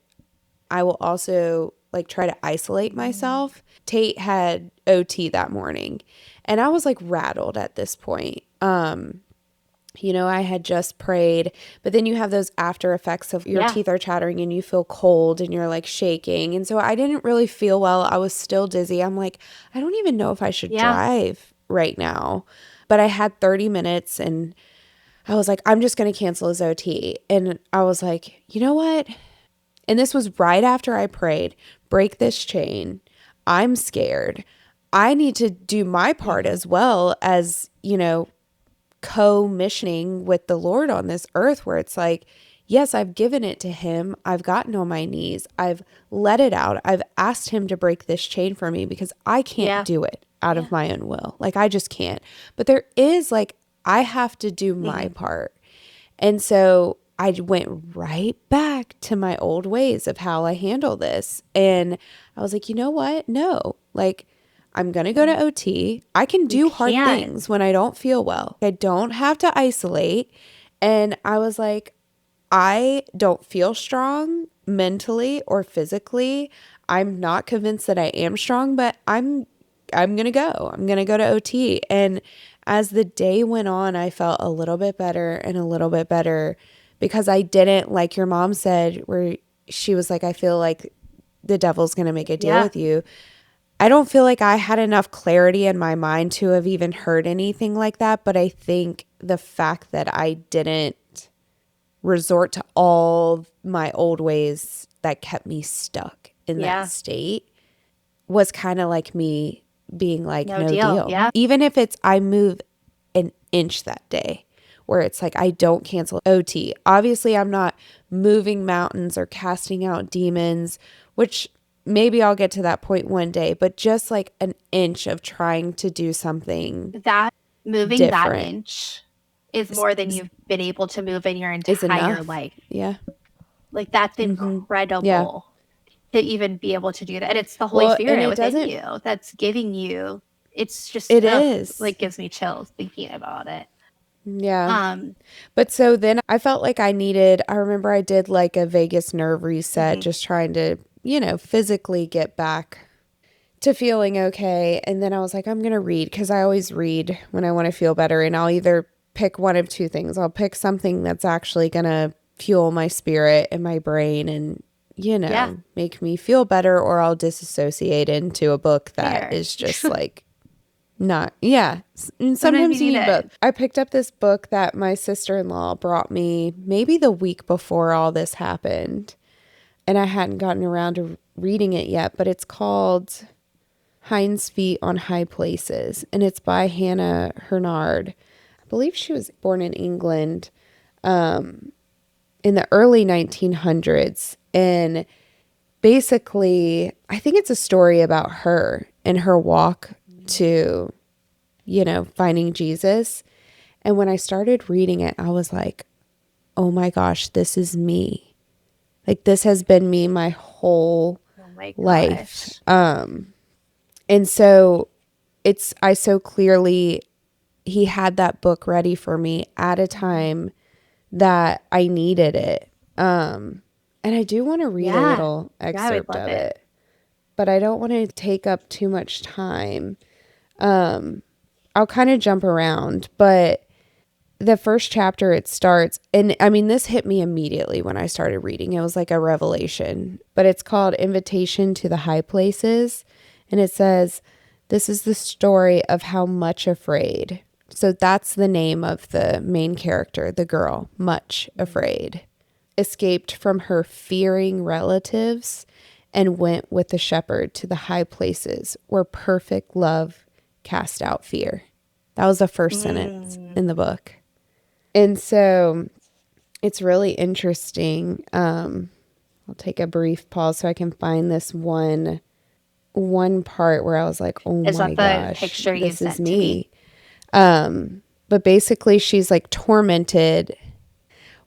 I will also like try to isolate myself. Tate had OT that morning and I was like rattled at this point. I had just prayed, but then you have those after effects of your Yeah. teeth are chattering and you feel cold and you're like shaking. And so I didn't really feel well. I was still dizzy. I'm like, I don't even know if I should Yeah. drive right now. But I had 30 minutes and I was like, I'm just going to cancel his OT. And I was like, you know what? And this was right after I prayed, break this chain. I'm scared. I need to do my part as well as, co-missioning with the Lord on this earth where it's like, yes, I've given it to him. I've gotten on my knees. I've let it out. I've asked him to break this chain for me because I can't do it out of my own will. Like I just can't. But there is like, I have to do my part. And so I went right back to my old ways of how I handle this. And I was like, you know what? No, like I'm going to go to OT. I can do hard things when I don't feel well. I don't have to isolate. And I was like, I don't feel strong mentally or physically. I'm not convinced that I am strong, but I'm going to go. I'm going to go to OT. And as the day went on, I felt a little bit better and a little bit better because I didn't, like your mom said, where she was like, I feel like the devil's going to make a deal with you. I don't feel like I had enough clarity in my mind to have even heard anything like that. But I think the fact that I didn't resort to all my old ways that kept me stuck in that state was kind of like me being like, no deal. Yeah. Even if it's I move an inch that day where it's like I don't cancel OT. Obviously, I'm not moving mountains or casting out demons, which maybe I'll get to that point one day, but just like an inch of trying to do something that moving different that inch is more than you've been able to move in your is entire enough. life. Yeah. Like that's Yeah. incredible to even be able to do that. And it's the Holy Well, and Spirit it within doesn't, you that's giving you. It's just it is. like gives me chills thinking about it. Yeah. But so then I felt like I remember I did like a vagus nerve reset, just trying to, physically get back to feeling okay. And then I was like, I'm going to read because I always read when I want to feel better. And I'll either pick one of two things. I'll pick something that's actually going to fuel my spirit and my brain and, make me feel better, or I'll disassociate into a book that is just like, not, yeah. And sometimes you need both. I picked up this book that my sister-in-law brought me maybe the week before all this happened. And I hadn't gotten around to reading it yet, but it's called Hind's Feet on High Places. And it's by Hannah Hurnard. I believe she was born in England in the early 1900s. And basically, I think it's a story about her and her walk to, finding Jesus. And when I started reading it, I was like, oh my gosh, this is me. Like this has been me my whole life. And so I so clearly, he had that book ready for me at a time that I needed it. And I do want to read a little excerpt of it, but I don't want to take up too much time. I I'll kind of jump around, but the first chapter, it starts, and I mean, this hit me immediately when I started reading. It was like a revelation, but it's called Invitation to the High Places. And it says, this is the story of how Much Afraid. So that's the name of the main character, the girl, Much Afraid, escaped from her fearing relatives and went with the shepherd to the high places where perfect love cast out fear. That was the first sentence in the book. And so it's really interesting. I'll take a brief pause so I can find this one part where I was like, oh my gosh, this is me. But basically she's like tormented.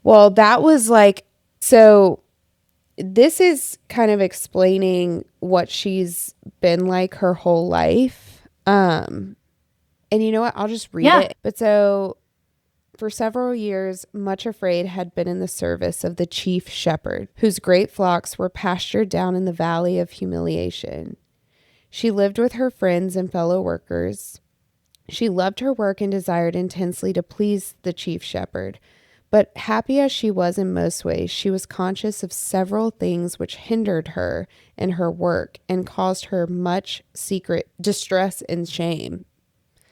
Well, that was like, so this is kind of explaining what she's been like her whole life. And you know what? I'll just read it. But so for several years, Much Afraid had been in the service of the chief shepherd, whose great flocks were pastured down in the valley of humiliation. She lived with her friends and fellow workers. She loved her work and desired intensely to please the chief shepherd. But happy as she was in most ways, she was conscious of several things which hindered her in her work and caused her much secret distress and shame.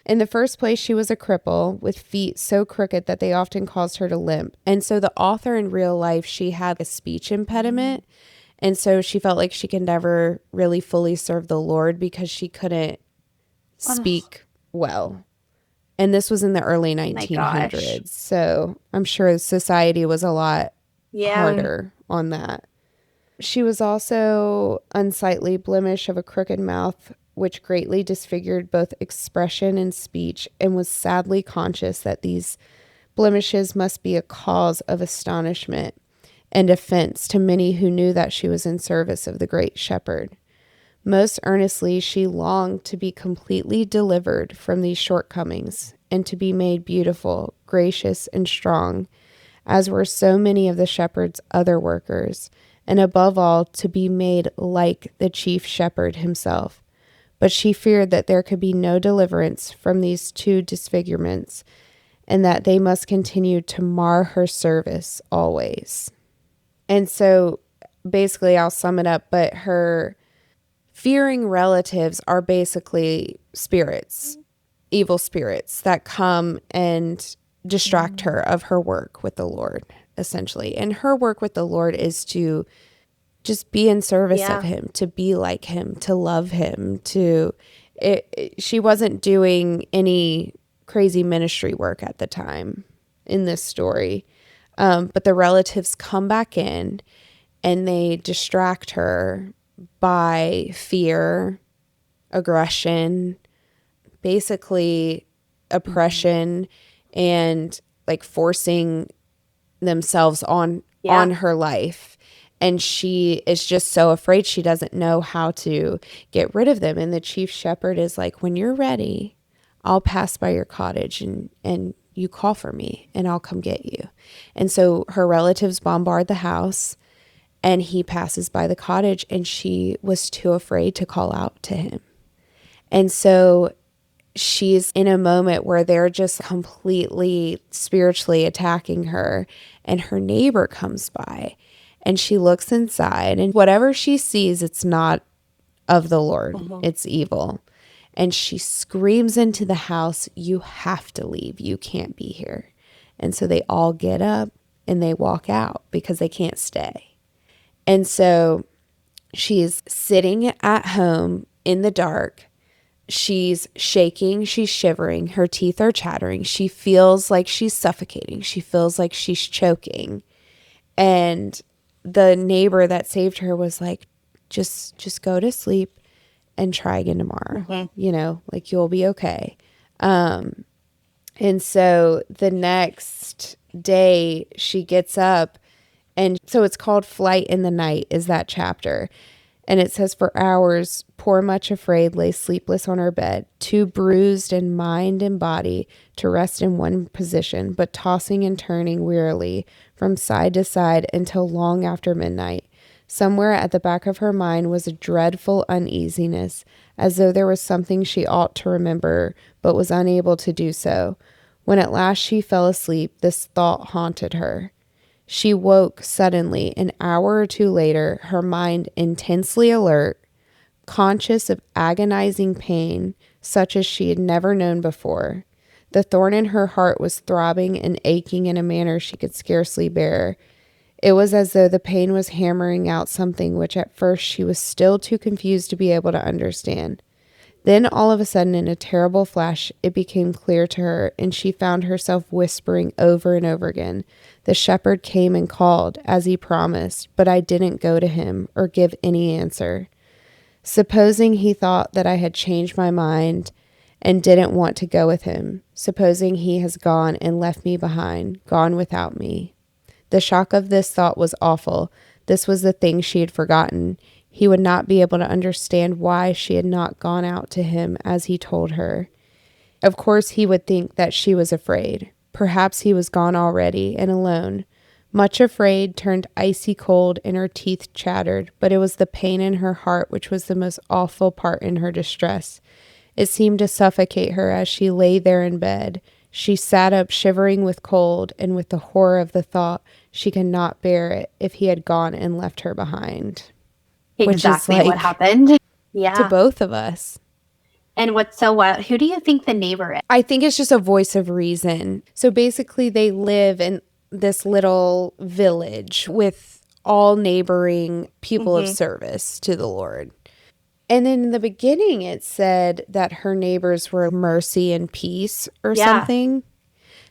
In the first place, she was a cripple with feet so crooked that they often caused her to limp. And so the author in real life, she had a speech impediment. And so she felt like she could never really fully serve the Lord because she couldn't speak well. And this was in the early 1900s. So I'm sure society was a lot harder on that. She was also unsightly blemish of a crooked mouth, which greatly disfigured both expression and speech, and was sadly conscious that these blemishes must be a cause of astonishment and offense to many who knew that she was in service of the great shepherd. Most earnestly, she longed to be completely delivered from these shortcomings and to be made beautiful, gracious, and strong, as were so many of the shepherd's other workers, and above all, to be made like the chief shepherd himself. But she feared that there could be no deliverance from these two disfigurements, and that they must continue to mar her service always. And so basically, I'll sum it up, but her fearing relatives are basically spirits, evil spirits that come and distract her of her work with the Lord, essentially. And her work with the Lord is to just be in service of him, to be like him, to love him, she wasn't doing any crazy ministry work at the time in this story. But the relatives come back in and they distract her by fear, aggression, basically oppression, and like forcing themselves on her life. And she is just so afraid. She doesn't know how to get rid of them. And the chief shepherd is like, when you're ready, I'll pass by your cottage and you call for me and I'll come get you. And so her relatives bombard the house and he passes by the cottage, and she was too afraid to call out to him. And so she's in a moment where they're just completely spiritually attacking her, and her neighbor comes by and she looks inside, and whatever she sees, it's not of the Lord. It's evil. And she screams into the house, you have to leave. You can't be here. And so they all get up and they walk out because they can't stay. And so she's sitting at home in the dark. She's shaking. She's shivering. Her teeth are chattering. She feels like she's suffocating. She feels like she's choking. And the neighbor that saved her was like, just go to sleep and try again tomorrow. You know, like you'll be okay. And so the next day she gets up, and so it's called Flight in the Night is that chapter. And it says, for hours, poor Much Afraid lay sleepless on her bed, too bruised in mind and body to rest in one position, but tossing and turning wearily from side to side until long after midnight. Somewhere at the back of her mind was a dreadful uneasiness, as though there was something she ought to remember, but was unable to do so. When at last she fell asleep, this thought haunted her. She woke suddenly, an hour or two later, her mind intensely alert, conscious of agonizing pain, such as she had never known before. The thorn in her heart was throbbing and aching in a manner she could scarcely bear. It was as though the pain was hammering out something which at first she was still too confused to be able to understand. Then all of a sudden, in a terrible flash, it became clear to her, and she found herself whispering over and over again, "The shepherd came and called, as he promised, but I didn't go to him or give any answer. Supposing he thought that I had changed my mind and didn't want to go with him. Supposing he has gone and left me behind, gone without me." The shock of this thought was awful. This was the thing she had forgotten. He would not be able to understand why she had not gone out to him as he told her. Of course, he would think that she was afraid. Perhaps he was gone already and alone. Much afraid, turned icy cold, and her teeth chattered, but it was the pain in her heart which was the most awful part in her distress. It seemed to suffocate her as she lay there in bed. She sat up shivering with cold, and with the horror of the thought, she could not bear it if he had gone and left her behind. Exactly what happened. Yeah. To both of us. And what's so wild, who do you think the neighbor is? I think it's just a voice of reason. So basically they live in this little village with all neighboring people of service to the Lord. And then in the beginning it said that her neighbors were mercy and peace or something.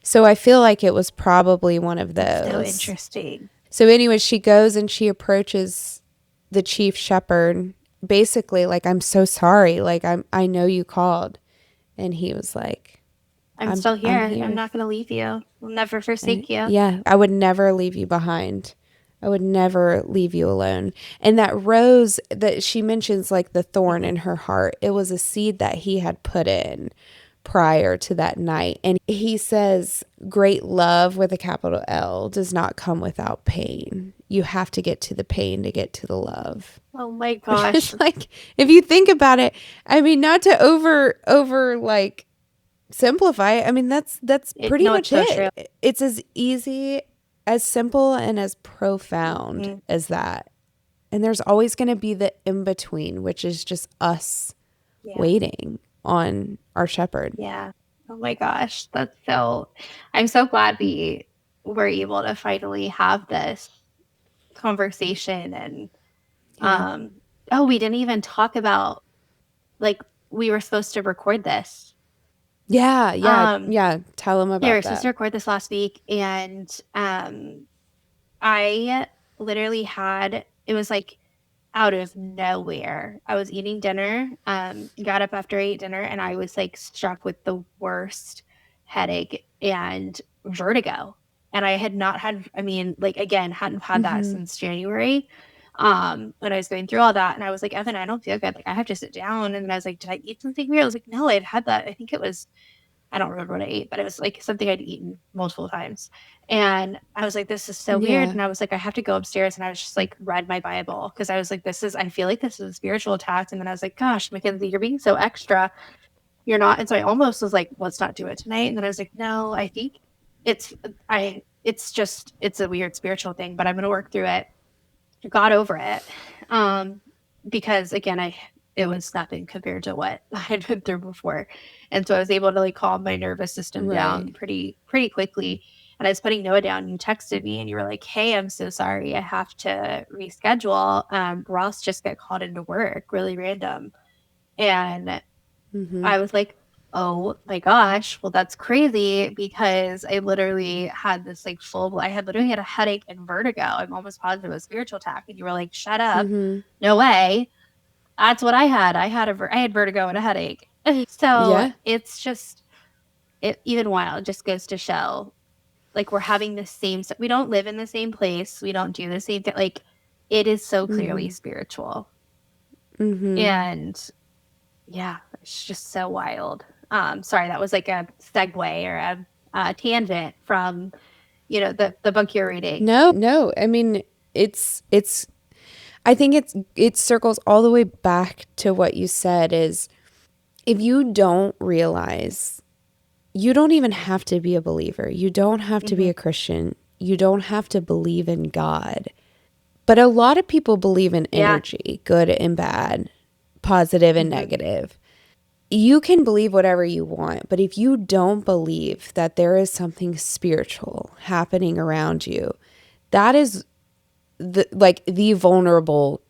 So I feel like it was probably one of those. That's so interesting. So anyway, she goes and she approaches the chief shepherd, basically like, "I'm so sorry. Like, I know you called." And he was like, I'm still here. I'm not going to leave you. I'll never forsake you. Yeah, I would never leave you behind. I would never leave you alone. And that rose that she mentions, like the thorn in her heart, it was a seed that he had put in prior to that night. And he says, great love with a capital L does not come without pain. You have to get to the pain to get to the love. Oh my gosh. It's like, if you think about it, I mean, not to over like simplify it. I mean, that's pretty much it. So it's as easy, as simple, and as profound as that. And there's always going to be the in between, which is just us waiting on our shepherd. Yeah. Oh my gosh. I'm so glad we were able to finally have this conversation. And we didn't even talk about, like, we were supposed to record this. Yeah. Tell them about that. We were supposed to record this last week, and I literally it was like out of nowhere. I was eating dinner, got up after I ate dinner, and I was like struck with the worst headache and vertigo. And I had not had, hadn't had that since January. When I was going through all that, and I was like, "Evan, I don't feel good. Like, I have to sit down." And then I was like, "Did I eat something weird?" I was like, "No, I'd had that. I think it was, I don't remember what I ate, but it was like something I'd eaten multiple times." And I was like, "This is so weird." And I was like, "I have to go upstairs." And I was just like, read my Bible, because I was like, I feel like this is a spiritual attack. And then I was like, "Gosh, McKenzie, you're being so extra. You're not." And so I almost was like, "Let's not do it tonight." And then I was like, "No, I think it's a weird spiritual thing, but I'm going to work through it." I got over it. Because again, it was nothing compared to what I had been through before. And so I was able to like calm my nervous system down pretty quickly. And I was putting Noah down, and you texted me and you were like, "Hey, I'm so sorry. I have to reschedule. Ross just got called into work, really random." And I was like, "Oh my gosh, well, that's crazy," because I literally had this like I had literally had a headache and vertigo. I'm almost positive it was a spiritual attack. And you were like, "Shut up. No way." That's what I had. I had vertigo and a headache. So it's just, even while it just goes to show, like, we're having the same, we don't live in the same place. We don't do the same thing. Like, it is so clearly spiritual. And yeah, it's just so wild. Sorry, that was like a segue or a tangent from, the book you're reading. No. I mean, it's, I think it circles all the way back to what you said is if you don't realize you don't even have to be a believer. You don't have to be a Christian. You don't have to believe in God. But a lot of people believe in energy, good and bad, positive and negative. You can believe whatever you want, but if you don't believe that there is something spiritual happening around you, that is the vulnerable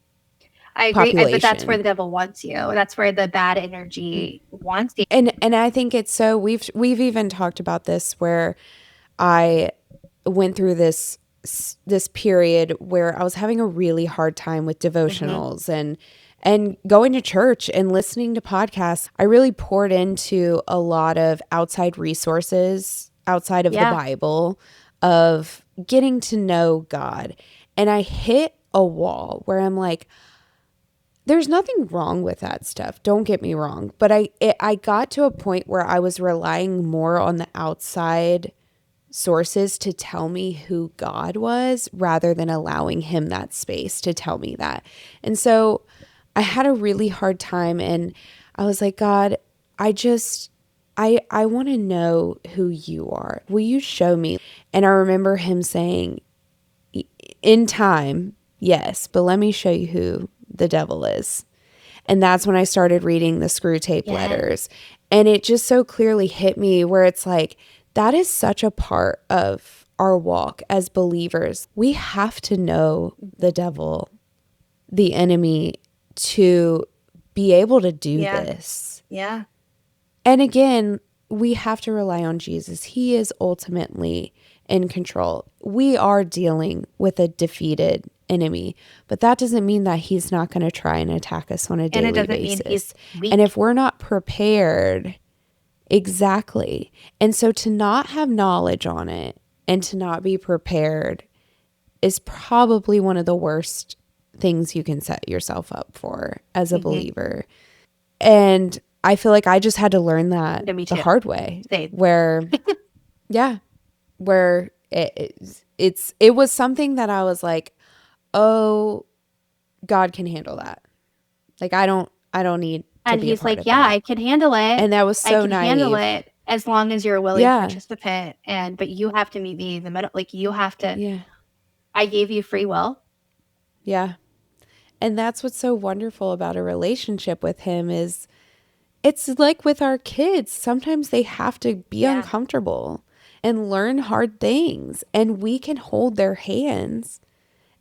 I agree, population. but that's where the devil wants you. That's where the bad energy wants you. And I think it's so we've even talked about this where I went through this period where I was having a really hard time with devotionals and going to church and listening to podcasts. I really poured into a lot of outside resources outside of the Bible of getting to know God. And I hit a wall where I'm like, there's nothing wrong with that stuff. Don't get me wrong. But I got to a point where I was relying more on the outside sources to tell me who God was rather than allowing him that space to tell me that. And so I had a really hard time and I was like, God, I want to know who you are. Will you show me? And I remember him saying, in time, yes, but let me show you who the devil is. And that's when I started reading the Screw Tape letters. And it just so clearly hit me where it's like, that is such a part of our walk as believers. We have to know the devil, the enemy, to be able to do this. Yeah. And again, we have to rely on Jesus. He is ultimately in control. We are dealing with a defeated enemy, but that doesn't mean that he's not going to try and attack us on a daily basis. And if we're not prepared, exactly. And so to not have knowledge on it and to not be prepared is probably one of the worst things you can set yourself up for as a believer. And I feel like I just had to learn that the hard way. Where, where it was something that I was like, oh, God can handle that. Like I don't need to and be he's a part like, of yeah, that. I can handle it. And that was so I can naive. handle it as long as you're a willing participant. But you have to meet me in the middle. Like you have to. I gave you free will. Yeah. And that's what's so wonderful about a relationship with him is it's like with our kids. Sometimes they have to be uncomfortable and learn hard things. And we can hold their hands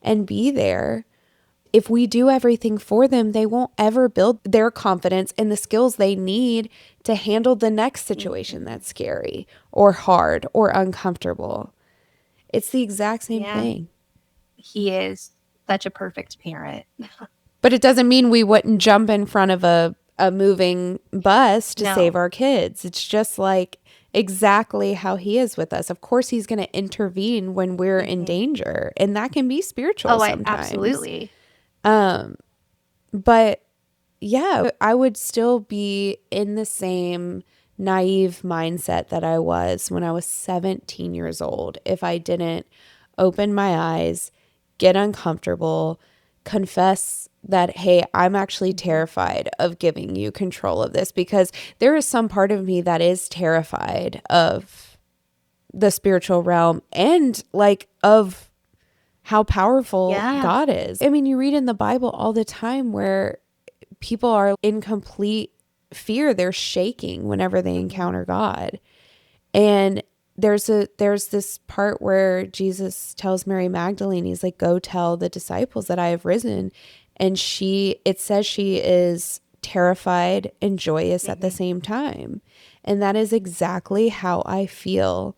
and be there. If we do everything for them, they won't ever build their confidence and the skills they need to handle the next situation that's scary or hard or uncomfortable. It's the exact same thing. He is such a perfect parent. But it doesn't mean we wouldn't jump in front of a moving bus to save our kids. It's just like exactly how he is with us. Of course, he's going to intervene when we're in danger, and that can be spiritual sometimes. Absolutely. But yeah, I would still be in the same naive mindset that I was when I was 17 years old if I didn't open my eyes, get uncomfortable, confess that, hey, I'm actually terrified of giving you control of this, because there is some part of me that is terrified of the spiritual realm and like of how powerful God is. I mean, you read in the Bible all the time where people are in complete fear. They're shaking whenever they encounter God. And there's this part where Jesus tells Mary Magdalene, he's like, go tell the disciples that I have risen. And it says she is terrified and joyous at the same time. And that is exactly how I feel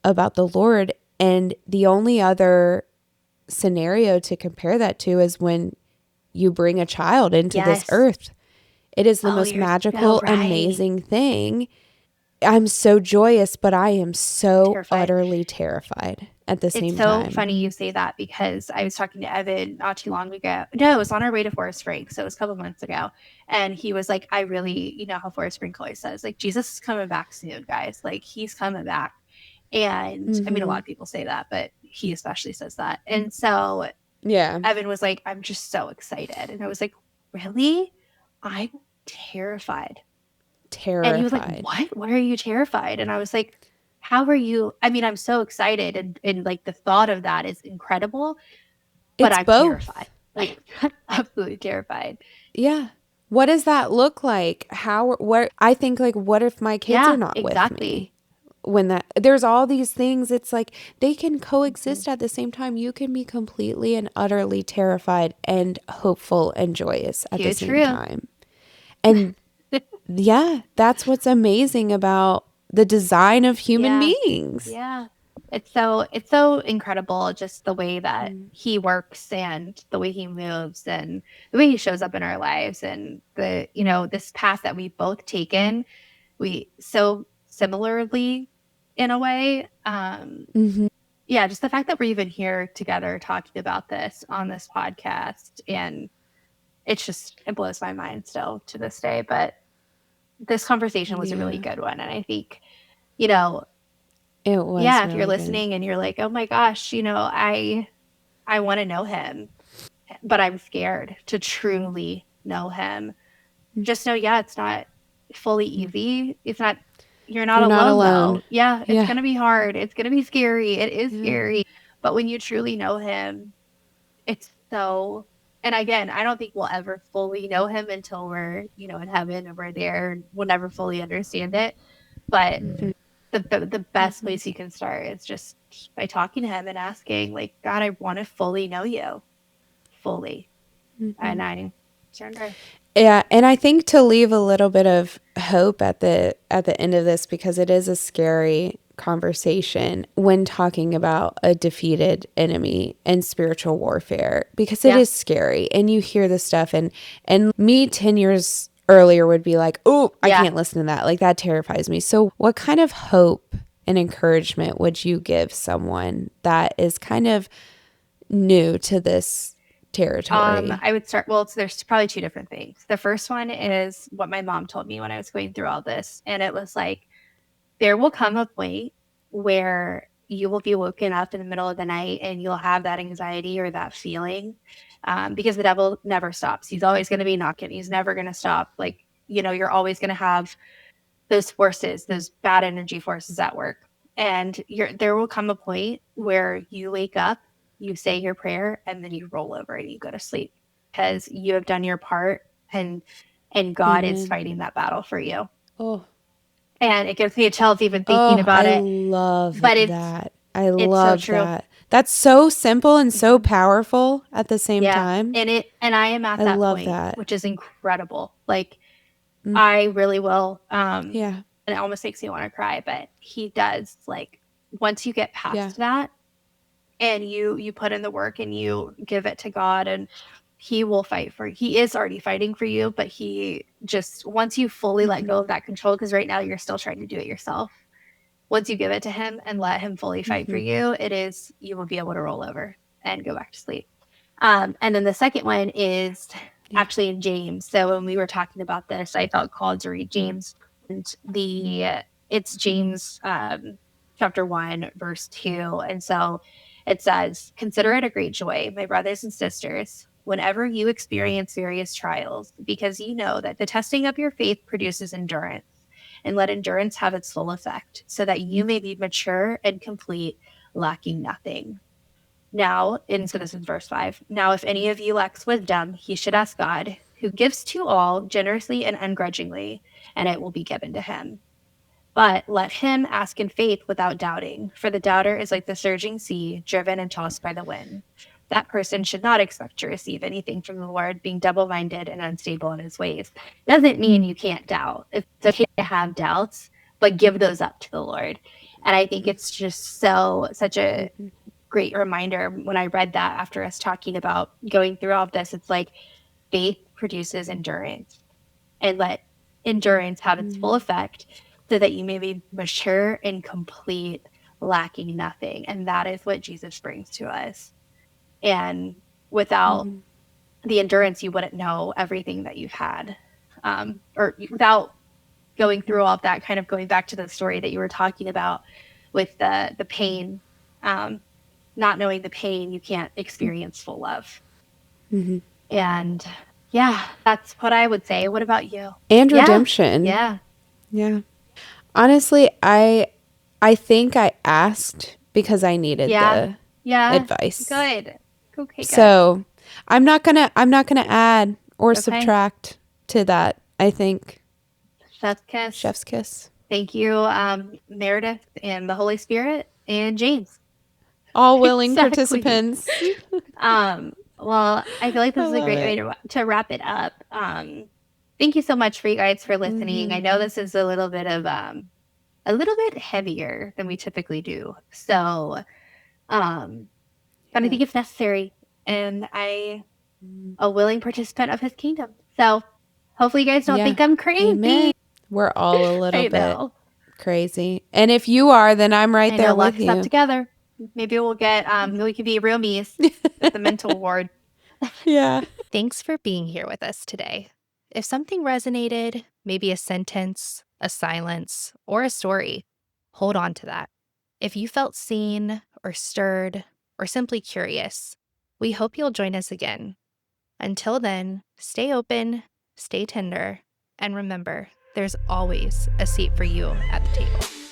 about the Lord. And the only other scenario to compare that to is when you bring a child into this earth. It is the most magical, amazing thing. I'm so joyous, but I am so utterly terrified at the same time. It's so funny you say that, because I was talking to Evan not too long ago. No, it was on our way to Forest Spring. So it was a couple months ago. And he was like, I really, how Forest Spring always says, like, Jesus is coming back soon, guys. Like, he's coming back. And I mean, a lot of people say that, but he especially says that. And so Yeah. Evan was like, I'm just so excited. And I was like, really? I'm terrified. And he was like, Terrified. what? Why are you terrified? And I was like, how are you? I mean, I'm so excited. And like the thought of that is incredible, but It's I'm terrified. both. Like, I'm absolutely terrified. Yeah. What does that look like? What I think, like, what if my kids are Yeah, not with me? exactly. When that there's all these things, it's like they can Mm-hmm. coexist at the same time. You can be completely and utterly terrified and hopeful and joyous at the Huge same truth. time. And yeah, that's what's amazing about the design of human Yeah. beings. Yeah. It's so incredible just the way that Mm. he works and the way he moves and the way he shows up in our lives and this path that we've both taken, we so similarly in a way. Yeah, just the fact that we're even here together talking about this on this podcast, and it blows my mind still to this day. But this conversation was a really Yeah, good one, and I think, you know, it was yeah, if you're really good. listening and you're like, oh my gosh, I want to know him, but I'm scared to truly know him. Just know, yeah, it's not fully easy. It's not, you're not You're not alone though. alone. Yeah, it's Yeah. going to be hard. It's going to be scary. It is Yeah. scary. But when you truly know him, it's so, and again, I don't think we'll ever fully know him until we're, in heaven and we're there and we'll never fully understand it. But the best place you can start is just by talking to him and asking, like, God, I want to fully know you fully. And I surrender. Yeah, and I think to leave a little bit of hope at the end of this, because it is a scary conversation when talking about a defeated enemy and spiritual warfare, because it Yeah. is scary and you hear this stuff, and me 10 years earlier would be like, "Oh, I Yeah. can't listen to that. Like that terrifies me." So, what kind of hope and encouragement would you give someone that is kind of new to this territory? I would start, well, there's probably two different things. The first one is what my mom told me when I was going through all this. And it was like, there will come a point where you will be woken up in the middle of the night and you'll have that anxiety or that feeling, because the devil never stops. He's always going to be knocking. He's never going to stop. Like, you're always going to have those forces, those bad energy forces at work. And there will come a point where you wake up, you say your prayer, and then you roll over and you go to sleep because you have done your part, and God is Amen. fighting that battle for you. Oh, And it gives me a chills even thinking oh, about I it. love But that. I it's so love true. that. That's so simple and so Mhm. powerful at the same Yeah. time. And I am at I that love point, that. which is incredible. Like, Mm, I really will. yeah. And it almost makes me want to cry, but he does. Like, once you get Yeah. past that and you put in the work and you give it to God, and he will fight for you. He is already fighting for you, but he just, once you fully let go of that control, because right now you're still trying to do it yourself. Once you give it to him and let him fully fight for you, you will be able to roll over and go back to sleep. And then the second one is Yeah. actually in James. So when we were talking about this, I felt called to read James, and it's James, chapter 1, verse 2. And so it says, "Consider it a great joy, my brothers and sisters, whenever you experience various trials, because you know that the testing of your faith produces endurance. And let endurance have its full effect, so that you may be mature and complete, lacking nothing." Now, and so this is verse 5. "Now, if any of you lacks wisdom, he should ask God, who gives to all generously and ungrudgingly, and it will be given to him. But let him ask in faith without doubting, for the doubter is like the surging sea, driven and tossed by the wind. That person should not expect to receive anything from the Lord, being double minded and unstable in his ways." Doesn't mean you can't doubt. It's okay to have doubts, but give those up to the Lord. And I think it's just such a great reminder when I read that after us talking about going through all of this. It's like faith produces endurance, and let endurance have its full effect, so that you may be mature and complete, lacking nothing. And that is what Jesus brings to us. And without the endurance, you wouldn't know everything that you've had. Or without going through all of that, kind of going back to the story that you were talking about with the pain. Um, not knowing the pain, you can't experience full love. Mm-hmm. And yeah, that's what I would say. What about you? And redemption. Yeah. Honestly, I think I asked because I needed the advice. Good. Okay, good. So I'm not gonna add or subtract to that. I think Chef's kiss. Thank you, Meredith and the Holy Spirit and James. All willing participants. Well, I feel like this is a great way to wrap it up. Thank you so much for you guys for listening. I know this is a little bit heavier than we typically do. So, but I think it's necessary, and a willing participant of his kingdom. So hopefully you guys don't think I'm crazy. Amen. We're all a little bit crazy. And if you are, then I'm right there with you. Let's up together. Maybe we'll get, we could be real me's at the mental ward. Yeah. Thanks for being here with us today. If something resonated, maybe a sentence, a silence, or a story, hold on to that. If you felt seen or stirred or simply curious, we hope you'll join us again. Until then, stay open, stay tender, and remember, there's always a seat for you at the table.